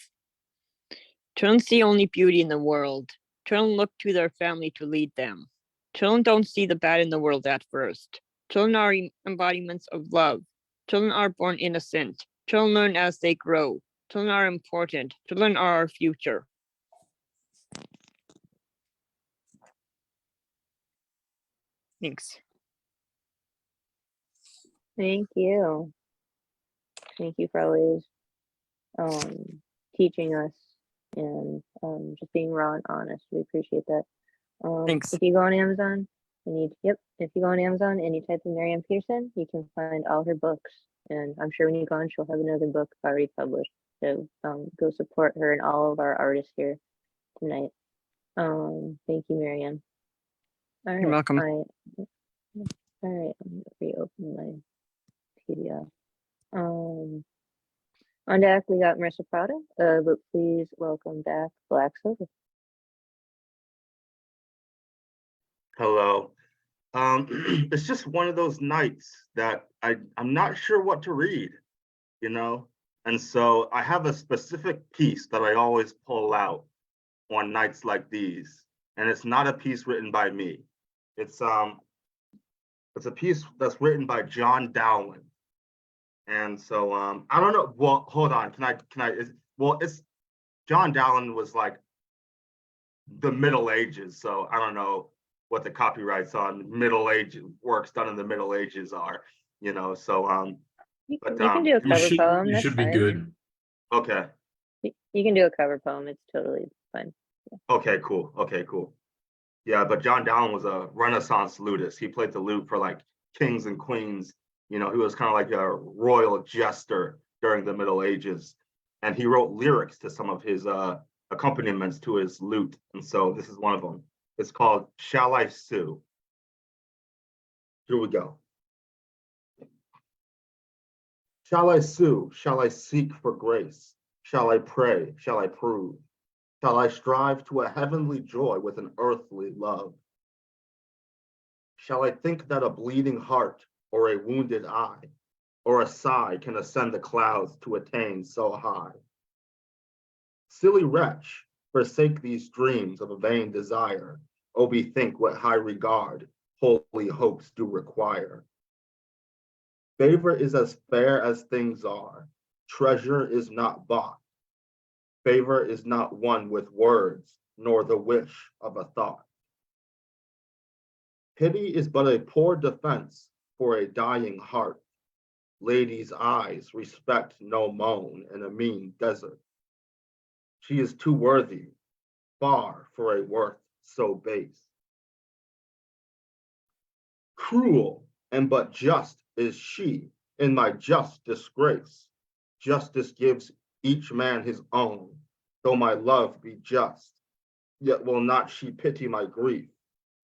Children see only beauty in the world. Children look to their family to lead them. Children don't see the bad in the world at first. Children are embodiments of love. Children are born innocent. Children learn as they grow. Children are important. Children are our future. Thanks. Thank you. Thank you for always teaching us and just being raw and honest. We appreciate that. Thanks. If you go on Amazon if you go on Amazon and you type in Miriam Peterson, you can find all her books. And I'm sure when you go on, she'll have another book already published. So go support her and all of our artists here tonight. Thank you, Miriam. All right. You're welcome. All right, I'm gonna reopen my PDF. On deck, we got Marissa Prada, but please welcome back Black Silver. Hello. It's just one of those nights that I'm not sure what to read, you know? And so I have a specific piece that I always pull out on nights like these. And it's not a piece written by me. It's a piece that's written by John Dowland. And so I don't know. Well, hold on. It's John Dowland was like the Middle Ages. So I don't know what the copyrights on Middle Ages works done in the Middle Ages are, you know. So You can do a cover poem. You That's should be fine. good. okay. You can do a cover poem. It's totally fine. Okay, cool. Okay, cool. Yeah, but John Dowland was a Renaissance lutist. He played the lute for like kings and queens. You know, he was kind of like a royal jester during the Middle Ages. And he wrote lyrics to some of his accompaniments to his lute. And so this is one of them. It's called Shall I Sue? Here we go. Shall I sue? Shall I seek for grace? Shall I pray? Shall I prove? Shall I strive to a heavenly joy with an earthly love? Shall I think that a bleeding heart or a wounded eye or a sigh can ascend the clouds to attain so high? Silly wretch, forsake these dreams of a vain desire. Oh, bethink what high regard holy hopes do require. Favor is as fair as things are. Treasure is not bought. Favor is not won with words, nor the wish of a thought. Pity is but a poor defense for a dying heart. Ladies' eyes respect no moan in a mean desert. She is too worthy, far for a worth so base. Cruel and but just is she in my just disgrace. Justice gives each man his own, though my love be just. Yet will not she pity my grief,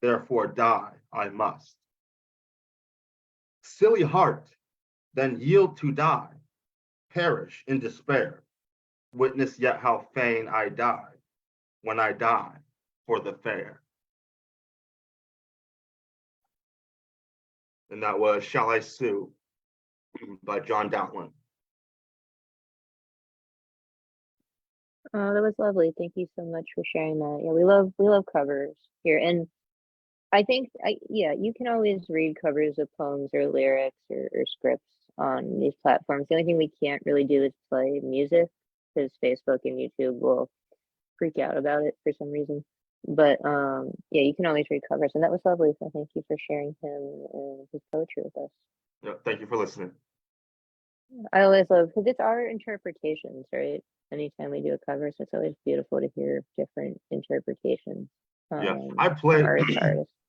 therefore die I must. Silly heart, then yield to die, perish in despair. Witness yet how fain I die. when I die for the fair. And that was Shall I Sue by John Dowland. Oh, that was lovely. Thank you so much for sharing that. Yeah, we love covers here. And I think yeah, you can always read covers of poems or lyrics or scripts on these platforms. The only thing we can't really do is play music because Facebook and YouTube will freak out about it for some reason. But yeah, you can always read covers, and that was lovely. So thank you for sharing him and his poetry with us. Yeah, thank you for listening. I always love because it's our interpretations, right? Anytime we do a cover, so it's always beautiful to hear different interpretations. Yeah, I play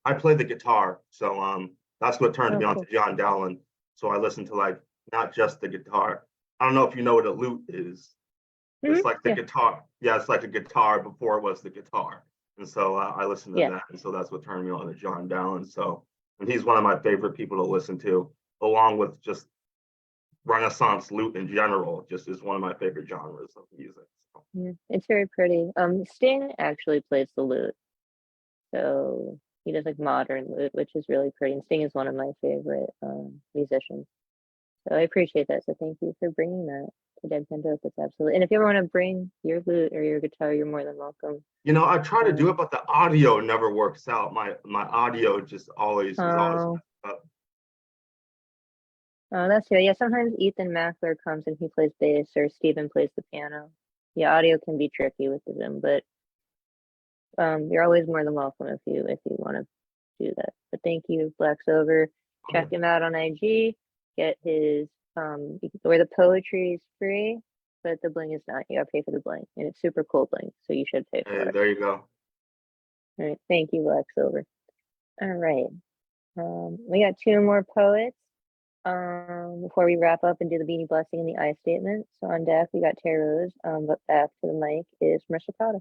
I play the guitar, so that's what turned me on to John Dowland. So I listened to like not just the guitar. I don't know if you know what a lute is. It's like the guitar. Yeah, it's like a guitar before it was the guitar. And so I listened to that, and so that's what turned me on to John Dowland. So, and he's one of my favorite people to listen to, along with just Renaissance lute in general. Just is one of my favorite genres of music. So. Yeah, it's very pretty. Sting actually plays the lute, so he does like modern lute, which is really pretty. And Sting is one of my favorite musicians, so I appreciate that. So thank you for bringing that to Deadpan Dope. It's absolutely. And if you ever want to bring your lute or your guitar, you're more than welcome. You know, I try to do it, but the audio never works out. My audio just always is always messed up. Oh, that's good. Yeah, sometimes Ethan Mackler comes and he plays bass, or Steven plays the piano. Yeah, audio can be tricky with the Zoom, but you're always more than welcome if you want to do that. But thank you, Black Silver. Check him out on IG. Get his where the poetry is free, but the bling is not. You gotta pay for the bling, and it's super cool bling, so you should pay for it. There you go. All right, thank you, Black Silver. All right, we got two more poets before we wrap up and do the Beanie blessing and the I statement. So on deck we got Terry Rose, but back to the mic is Marissa Prada.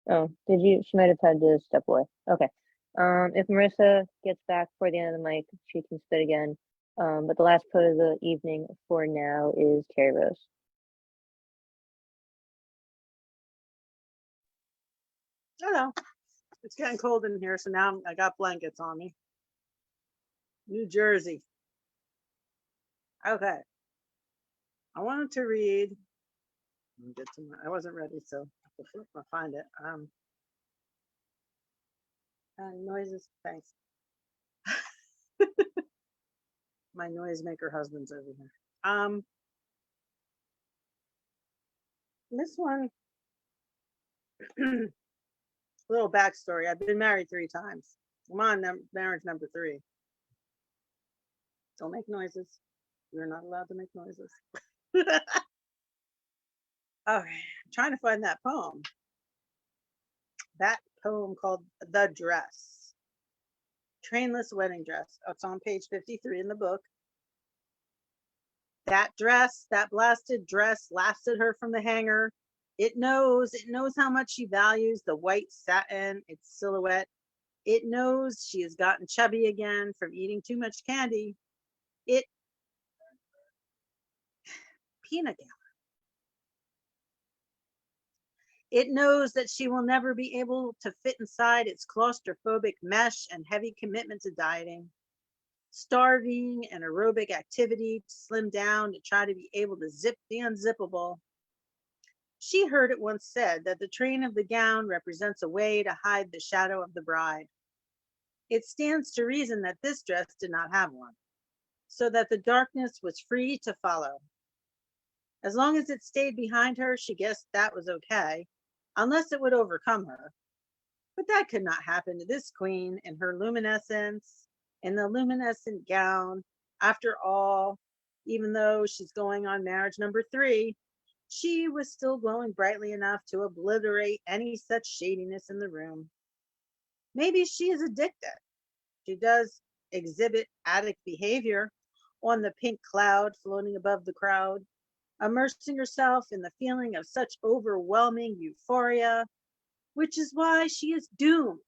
Oh, she might have had to step away. Okay. If Marissa gets back before the end of the mic, she can spit again. But the last poet of the evening for now is Terry Rose. Hello. It's getting cold in here, so now I got blankets on me. New Jersey. Okay. I wanted to read. I wasn't ready, so I'll find it. Noises. Thanks. My noisemaker husband's over here. This one. Little backstory. I've been married 3 times. I'm on marriage number 3. Don't make noises. You're not allowed to make noises. Okay, I'm trying to find that poem. That poem called The Dress. Trainless wedding dress. It's on page 53 in the book. That dress, that blasted dress, laughs at her from the hanger. It knows how much she values the white satin, its silhouette. It knows she has gotten chubby again from eating too much candy. Peanut gallery. It knows that she will never be able to fit inside its claustrophobic mesh and heavy commitment to dieting. Starving and aerobic activity to slim down to try to be able to zip the unzippable. She heard it once said that the train of the gown represents a way to hide the shadow of the bride. It stands to reason that this dress did not have one, so that the darkness was free to follow. As long as it stayed behind her, she guessed that was okay, unless it would overcome her. But that could not happen to this queen in her luminescence, in the luminescent gown. After all, even though she's going on marriage number 3, she was still glowing brightly enough to obliterate any such shadiness in the room. Maybe she is addicted. She does exhibit addict behavior on the pink cloud floating above the crowd, immersing herself in the feeling of such overwhelming euphoria, which is why she is doomed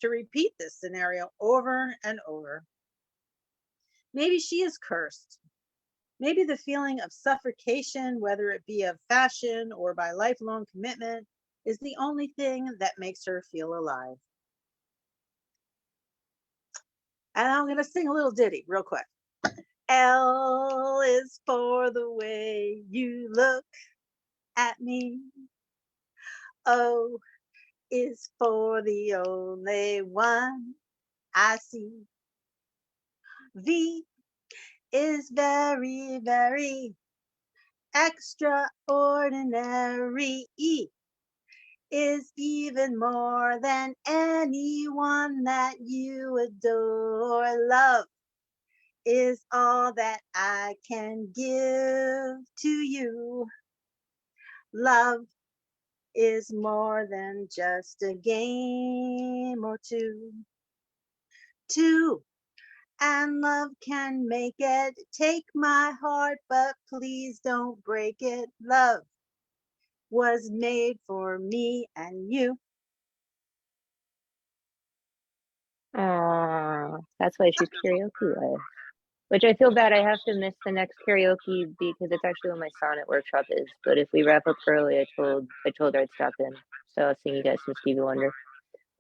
to repeat this scenario over and over. Maybe she is cursed. Maybe the feeling of suffocation, whether it be of fashion or by lifelong commitment, is the only thing that makes her feel alive. And I'm going to sing a little ditty real quick. L is for the way you look at me. O is for the only one I see. V is very, very extraordinary. E is even more than anyone that you adore. Love is all that I can give to you. Love is more than just a game or two. Two, and love can make it. Take my heart, but please don't break it. Love was made for me and you. That's why she's karaoke live. Which I feel bad I have to miss the next karaoke because it's actually when my sonnet workshop is. But if we wrap up early, I told her I'd stop in. So I'll sing you guys some Stevie Wonder.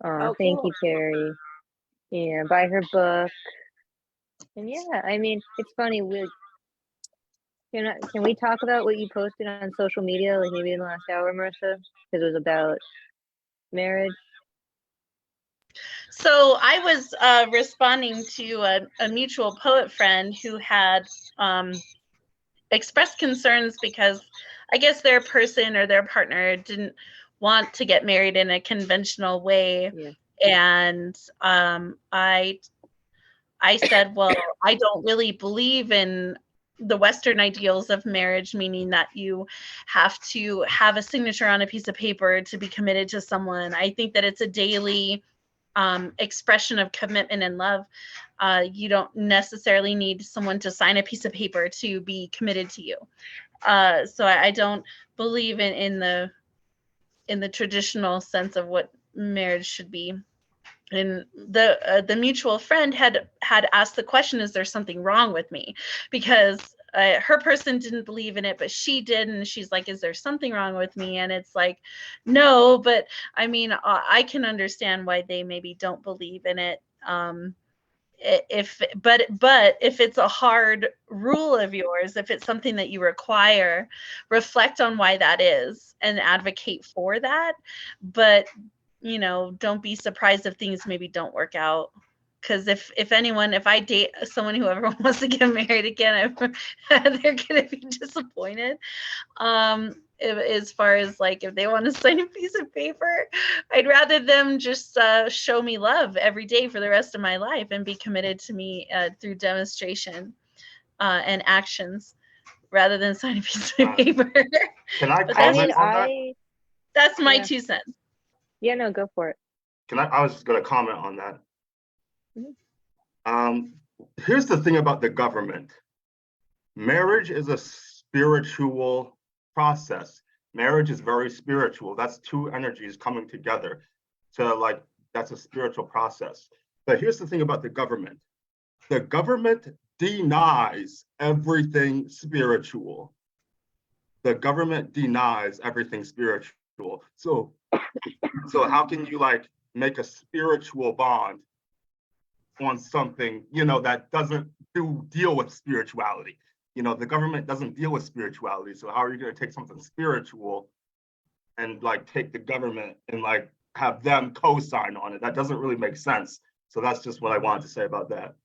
Thank you, Carrie. Yeah, buy her book. And yeah, I mean, it's funny. Can we talk about what you posted on social media, like maybe in the last hour, Marissa? Because it was about marriage. So I was responding to a mutual poet friend who had expressed concerns because I guess their person or their partner didn't want to get married in a conventional way. Yeah. And I said, well, I don't really believe in the Western ideals of marriage, meaning that you have to have a signature on a piece of paper to be committed to someone. I think that it's a daily expression of commitment and love. You don't necessarily need someone to sign a piece of paper to be committed to you. So I don't believe in the traditional sense of what marriage should be. And the mutual friend had asked the question, is there something wrong with me? Because her person didn't believe in it, but she did. And she's like, is there something wrong with me? And it's like, no, but I mean, I can understand why they maybe don't believe in it. But if it's a hard rule of yours, if it's something that you require, reflect on why that is and advocate for that. But don't be surprised if things maybe don't work out. Because if I date someone who ever wants to get married again, they're gonna be disappointed. As far as like if they want to sign a piece of paper, I'd rather them just show me love every day for the rest of my life and be committed to me through demonstration and actions rather than sign a piece of paper. Can I comment on that? That's my 2 cents. Yeah, no, go for it. I was just going to comment on that. Mm-hmm. Here's the thing about the government. Marriage is a spiritual process. Marriage is very spiritual. That's two energies coming together. So that's a spiritual process. But here's the thing about the government. The government denies everything spiritual. The government denies everything spiritual. So how can you make a spiritual bond on something, that doesn't deal with spirituality? The government doesn't deal with spirituality. So how are you going to take something spiritual and take the government and have them co-sign on it? That doesn't really make sense. So that's just what I wanted to say about that.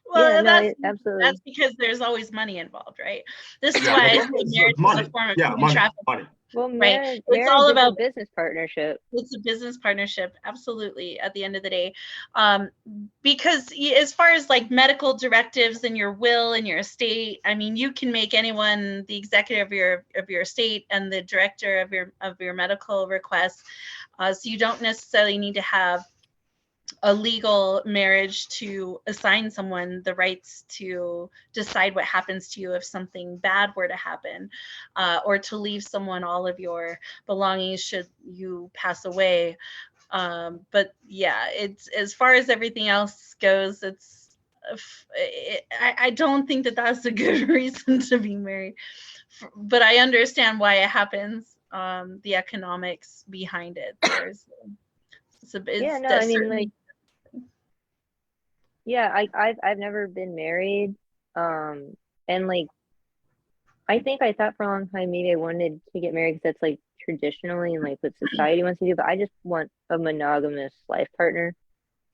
Well, yeah, absolutely. That's because there's always money involved, right? This is why I say marriage is a form of human trafficking. Money. Well, right? It's all about business partnership. It's a business partnership, absolutely. At the end of the day, because as far as medical directives and your will and your estate, I mean, you can make anyone the executive of your estate and the director of your medical requests. So you don't necessarily need to have a legal marriage to assign someone the rights to decide what happens to you if something bad were to happen, or to leave someone all of your belongings should you pass away. But yeah, it's as far as everything else goes, it's I don't think that that's a good reason to be married, but I understand why it happens. The economics behind it. Yeah, no, I mean, like, yeah, I've never been married. And like, I think I thought for a long time maybe I wanted to get married because that's like traditionally and like what society wants to do, but I just want a monogamous life partner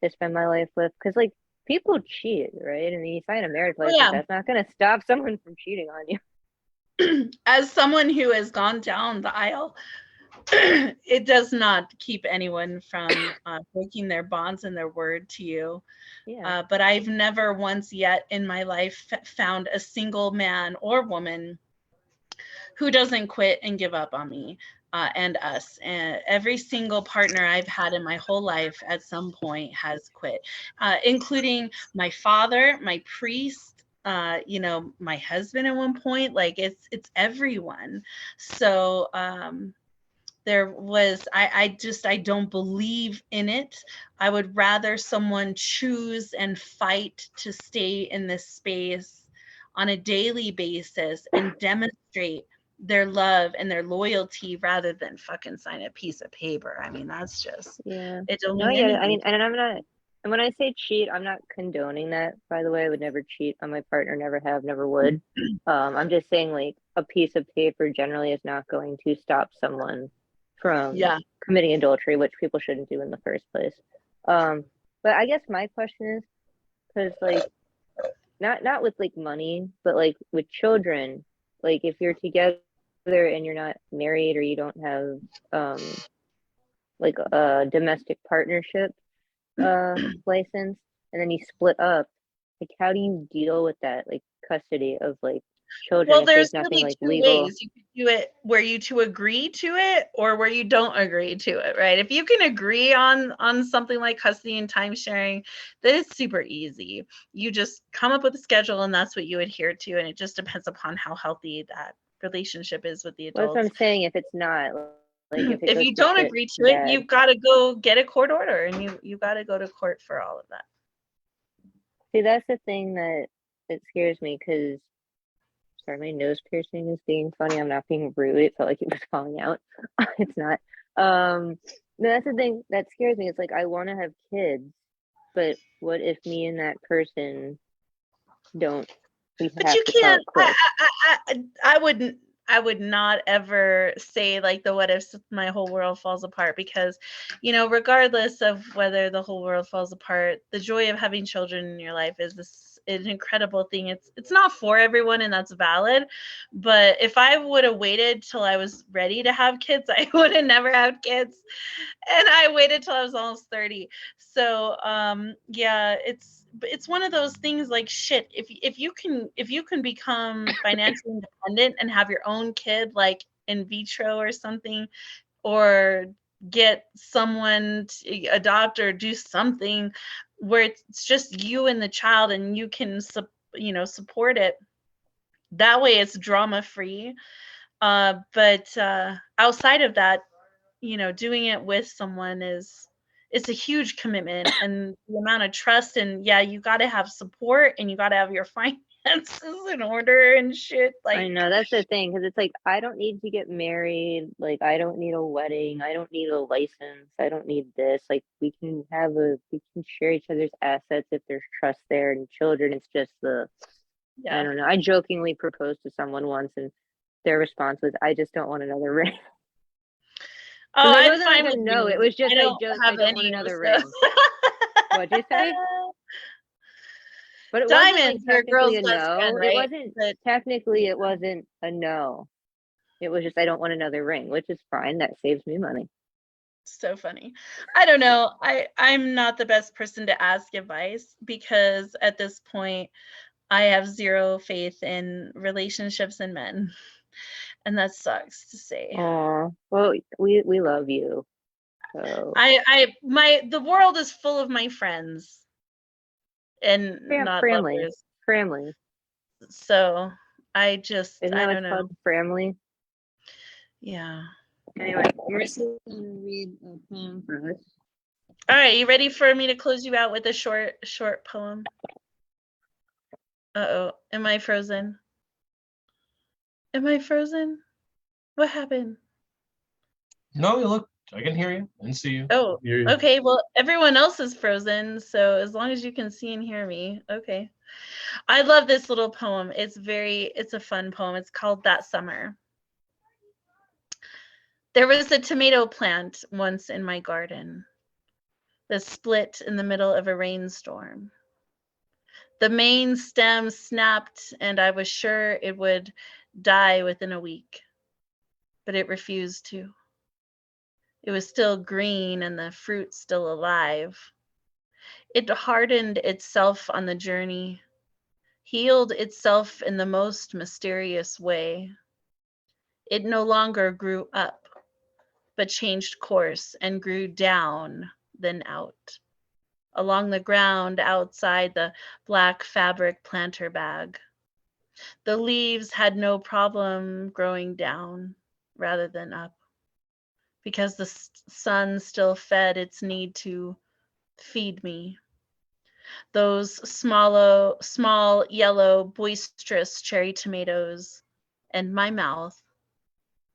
to spend my life with. Because like people cheat, right? And you sign a marriage license, yeah. that's not gonna stop someone from cheating on you. As someone who has gone down the aisle, it does not keep anyone from breaking their bonds and their word to you. Yeah. But I've never once yet in my life found a single man or woman who doesn't quit and give up on me and us. And every single partner I've had in my whole life at some point has quit, including my father, my priest, you know, my husband at one point. Like it's everyone. So there was I don't believe in it. I would rather someone choose and fight to stay in this space on a daily basis and demonstrate their love and their loyalty rather than fucking sign a piece of paper. I mean, that's just, Yeah. it don't No, mean yeah, I anything. mean, and I'm not, and when I say cheat, I'm not condoning that, by the way. I would never cheat on my partner, never have, never would. I'm just saying like a piece of paper generally is not going to stop someone from Yeah. committing adultery, which people shouldn't do in the first place. But I guess my question is, because like not with like money, but like with children, like if you're together and you're not married or you don't have like a domestic partnership license and then you split up, like how do you deal with that, like custody of like children Well, if there's there's nothing really like two legal? ways. You could do it where you to agree to it or where you don't agree to it, right? If you can agree on something like custody and time sharing, then it's super easy. You just come up with a schedule and that's what you adhere to. And it just depends upon how healthy that relationship is with the Well, that's what adults. I'm saying. If it's not, like if it If goes you to don't shit agree to it, bad. you've got to go get a court order and you got to go to court for all of that. See, that's the thing that scares me because, sorry, my nose piercing is being funny. I'm not being rude. It felt like it was calling out. It's not. No, that's the thing that scares me. It's like I want to have kids, but what if me and that person don't? We But have you to call can't. it quits. I would not ever say like the what if my whole world falls apart, because, you know, regardless of whether the whole world falls apart, the joy of having children in your life is an incredible thing. It's not for everyone, and that's valid. But if I would have waited till I was ready to have kids, I would have never had kids. And I waited till I was almost 30. So yeah, it's one of those things like shit. If you can become financially independent and have your own kid like in vitro or something, or get someone to adopt or do something where it's just you and the child and you can support it, that way it's drama free. But outside of that, doing it with someone it's a huge commitment, and the amount of trust, and yeah, you got to have support and you got to have your finances in order and shit. I Like, know that's the thing because it's like I don't need to get married. Like I don't need a wedding. I don't need a license. I don't need this. Like we can share each other's assets if there's trust there, and children. It's just I yeah. don't know. I jokingly proposed to someone once, and their response was, "I just don't want another ring." Oh, And it I'm wasn't fine like a with no. It rings. was just I don't I have don't want any of another those. ring. What'd you say? But it wasn't like Diamond's your technically girl's a best friend, no. It right? wasn't But technically. It wasn't a no. It was just I don't want another ring, which is fine. That saves me money. so funny. I don't know. I'm not the best person to ask advice, because at this point I have zero faith in relationships and men. And that sucks to say. Oh, well, we love you. So The world is full of my friends and not family, lovers. family. So I Isn't that don't what's know. called family? Yeah. Anyway, Marissa's gonna read a poem for us. All right, you ready for me to close you out with a short poem? Uh-oh, am I frozen? Am I frozen? What happened? No, you look, I can hear you and see you. Oh, Hear you. okay. Well, everyone else is frozen, so as long as you can see and hear me, okay. I love this little poem. It's a fun poem. It's called That Summer. There was a tomato plant once in my garden that split in the middle of a rainstorm. The main stem snapped, and I was sure it would die within a week, but it refused to. It was still green and the fruit still alive. It hardened itself on the journey, healed itself in the most mysterious way. It no longer grew up, but changed course and grew down, then out, along the ground outside the black fabric planter bag. The leaves had no problem growing down rather than up, because the sun still fed its need to feed me. Those small yellow boisterous cherry tomatoes, and my mouth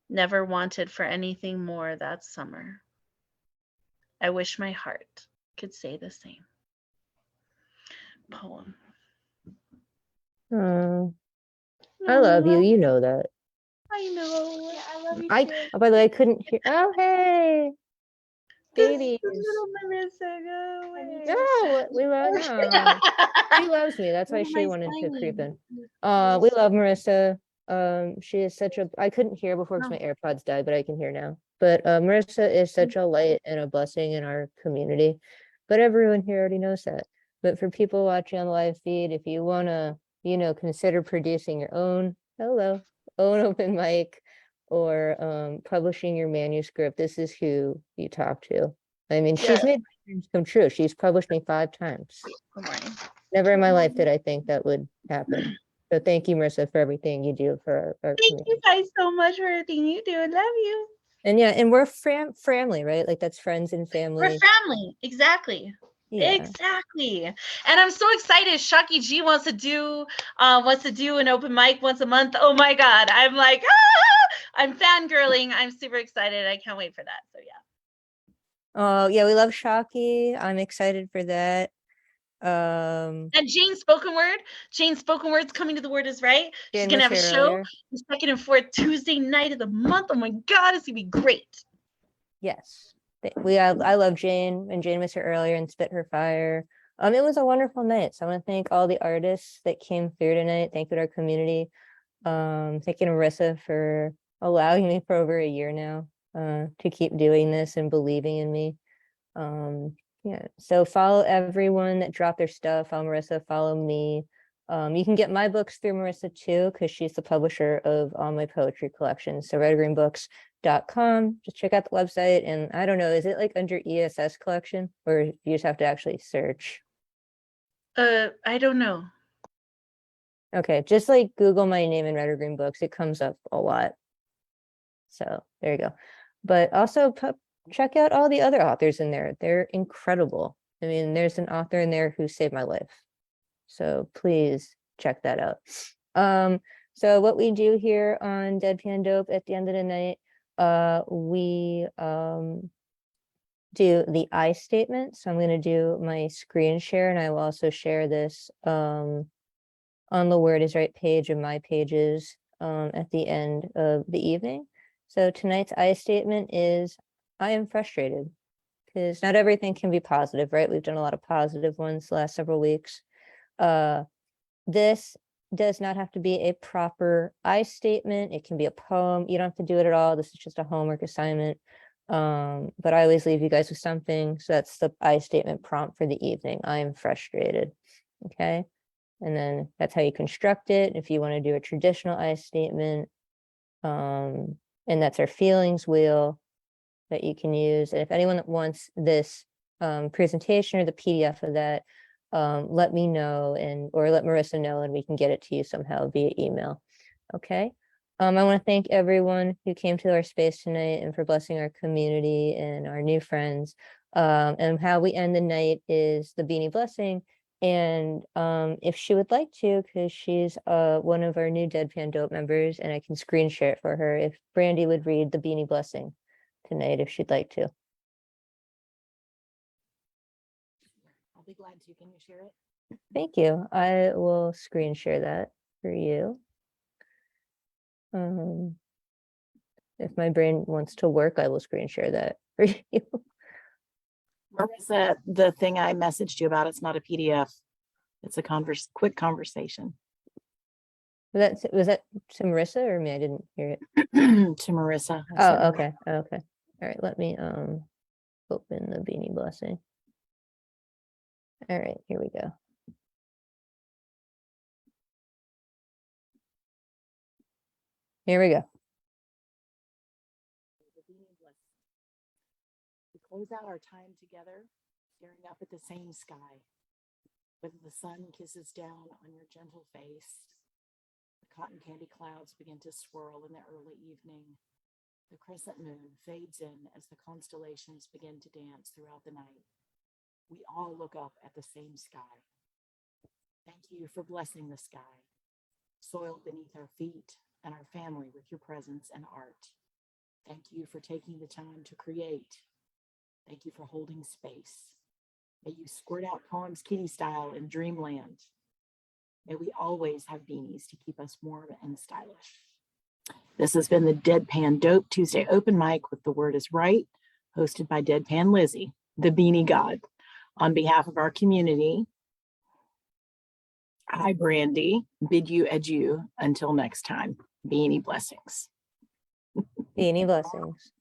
never wanted for anything more that summer. I wish my heart could say the same. Poem. I love you. You know that. I know. Yeah, I love you I, too. oh, by the way, I couldn't hear. Oh, hey, babies. The little Marissa, go away. No, we love, no. She loves me. That's why What am she I wanted to creep saying? in. We love Marissa. She is such a, I couldn't hear before because No. my AirPods died, but I can hear now. But Marissa is such a light and a blessing in our community. But everyone here already knows that. But for people watching on the live feed, if you want to, consider producing your own, own open mic or publishing your manuscript, this is who you talk to. I mean, she's Yeah. made my dreams come true. She's published me 5 times. Good morning. Never in my life did I think that would happen. So thank you, Marissa, for everything you do for our Thank community. you guys so much for everything you do. I love you. And yeah, and we're family, right? Like that's friends and We're family. family. Exactly. Yeah. Exactly. And I'm so excited. Shaki G wants to do an open mic once a month. Oh my God. I'm like, I'm fangirling. I'm super excited. I can't wait for that. So yeah. Oh yeah, we love Shocky. I'm excited for that. And Jane Spoken Word. Jane Spoken Word's coming to the Word is Right. She's Jane gonna was have a here show earlier. the second and fourth Tuesday night of the month. Oh my God, it's gonna be great. Yes. I love Jane, and Jane was here earlier and spit her fire. It was a wonderful night. So I want to thank all the artists that came through tonight. Thank you to our community. Thank you to Marissa for allowing me for over a year now to keep doing this and believing in me. Yeah, so follow everyone that dropped their stuff. Follow Marissa, follow me. You can get my books through Marissa too, because she's the publisher of all my poetry collections. So redgreenbooks.com. Just check out the website. And I don't know, is it like under ESS collection, or you just have to actually search? I don't know. Okay, just like Google my name in Red or Green Books. It comes up a lot. So there you go. But also check out all the other authors in there. They're incredible. I mean, there's an author in there who saved my life. So please check that out. So what we do here on Deadpan Dope at the end of the night, we do the I statement. So I'm going to do my screen share, and I will also share this on the Word is Right page of my pages at the end of the evening. So tonight's I statement is, I am frustrated, because not everything can be positive, right? We've done a lot of positive ones the last several weeks. This does not have to be a proper I statement. It can be a poem. You don't have to do it at all. This is just a homework assignment. But I always leave you guys with something. So that's the I statement prompt for the evening. I am frustrated. Okay. And then that's how you construct it. If you want to do a traditional I statement, and that's our feelings wheel that you can use. And if anyone that wants this presentation or the PDF of that, let me know, or let Marissa know, and we can get it to you somehow via email. Okay. I want to thank everyone who came to our space tonight and for blessing our community and our new friends. And how we end the night is the Beanie blessing And if she would like to, because she's one of our new Deadpan Dope members, and I can screen share it for her, if Brandy would read the Beanie Blessing tonight, if she'd like to. I'll be glad to. Can you share it? Thank you. I will screen share that for you. If my brain wants to work, I will screen share that for you. Marissa, the thing I messaged you about, it's not a PDF. It's a quick conversation. Was that to Marissa or me? I didn't hear it. To Marissa. I sent Oh, her. okay. Okay. All right. Let me open the Beanie Blessing. All right, here we go. Here we go. We close out our time together, staring up at the same sky. Whether the sun kisses down on your gentle face, the cotton candy clouds begin to swirl in the early evening. The crescent moon fades in as the constellations begin to dance throughout the night. We all look up at the same sky. Thank you for blessing the sky, soiled beneath our feet, and our family with your presence and art. Thank you for taking the time to create. Thank you for holding space. May you squirt out poems kitty style in dreamland. May we always have beanies to keep us warm and stylish. This has been the Deadpan Dope Tuesday open mic with The Word is Right, hosted by Deadpan Lizzie, the Beanie God. On behalf of our community, I, Brandy, bid you adieu until next time. Beanie blessings. Beanie Blessings.